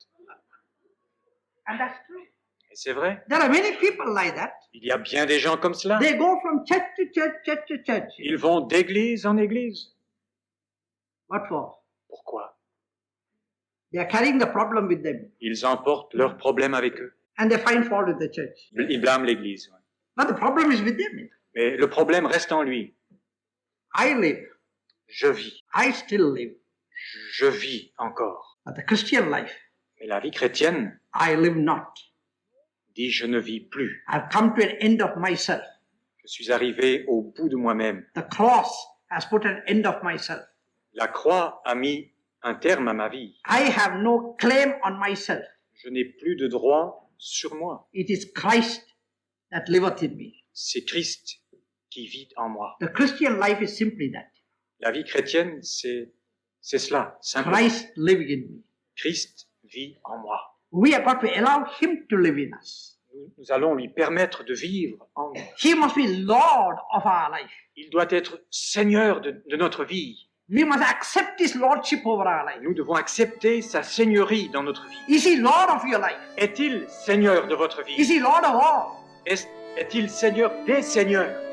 [SPEAKER 1] And that's true.
[SPEAKER 2] Et c'est vrai,
[SPEAKER 1] There are many people like that.
[SPEAKER 2] il y a bien des gens comme cela.
[SPEAKER 1] They go from church to church, church to church.
[SPEAKER 2] Ils vont d'église en église.
[SPEAKER 1] What for?
[SPEAKER 2] Pourquoi?
[SPEAKER 1] They are carrying the problem with them.
[SPEAKER 2] Ils emportent leurs problèmes avec eux.
[SPEAKER 1] And they find fault with the church.
[SPEAKER 2] Ils blâment l'Église. Ouais.
[SPEAKER 1] But the problem is with them.
[SPEAKER 2] Mais le problème reste en lui.
[SPEAKER 1] I live.
[SPEAKER 2] Je vis.
[SPEAKER 1] I still live.
[SPEAKER 2] Je vis encore.
[SPEAKER 1] But the Christian life,
[SPEAKER 2] Mais la vie chrétienne
[SPEAKER 1] I live not.
[SPEAKER 2] dit je ne vis plus.
[SPEAKER 1] I've come to an end of myself.
[SPEAKER 2] Je suis arrivé au bout de moi-même.
[SPEAKER 1] The cross has put an end of myself.
[SPEAKER 2] La croix a mis un terme à ma vie.
[SPEAKER 1] I have no claim on myself.
[SPEAKER 2] Je n'ai plus de droit sur moi.
[SPEAKER 1] It is Christ that liveth in me.
[SPEAKER 2] C'est Christ qui vit en moi.
[SPEAKER 1] The Christian life is simply that.
[SPEAKER 2] La vie chrétienne, c'est cela, simplement.
[SPEAKER 1] Christ living in me.
[SPEAKER 2] Christ vit en moi.
[SPEAKER 1] We have got to allow Him to live in us.
[SPEAKER 2] Nous allons lui permettre de vivre en nous.
[SPEAKER 1] He must be Lord of our life.
[SPEAKER 2] Il doit être Seigneur de notre vie.
[SPEAKER 1] We must accept His Lordship over our life.
[SPEAKER 2] Nous devons accepter sa seigneurie dans notre vie.
[SPEAKER 1] Is He Lord of your life?
[SPEAKER 2] Est-il Seigneur de votre vie?
[SPEAKER 1] Is He Lord of all?
[SPEAKER 2] Est-il Seigneur des seigneurs?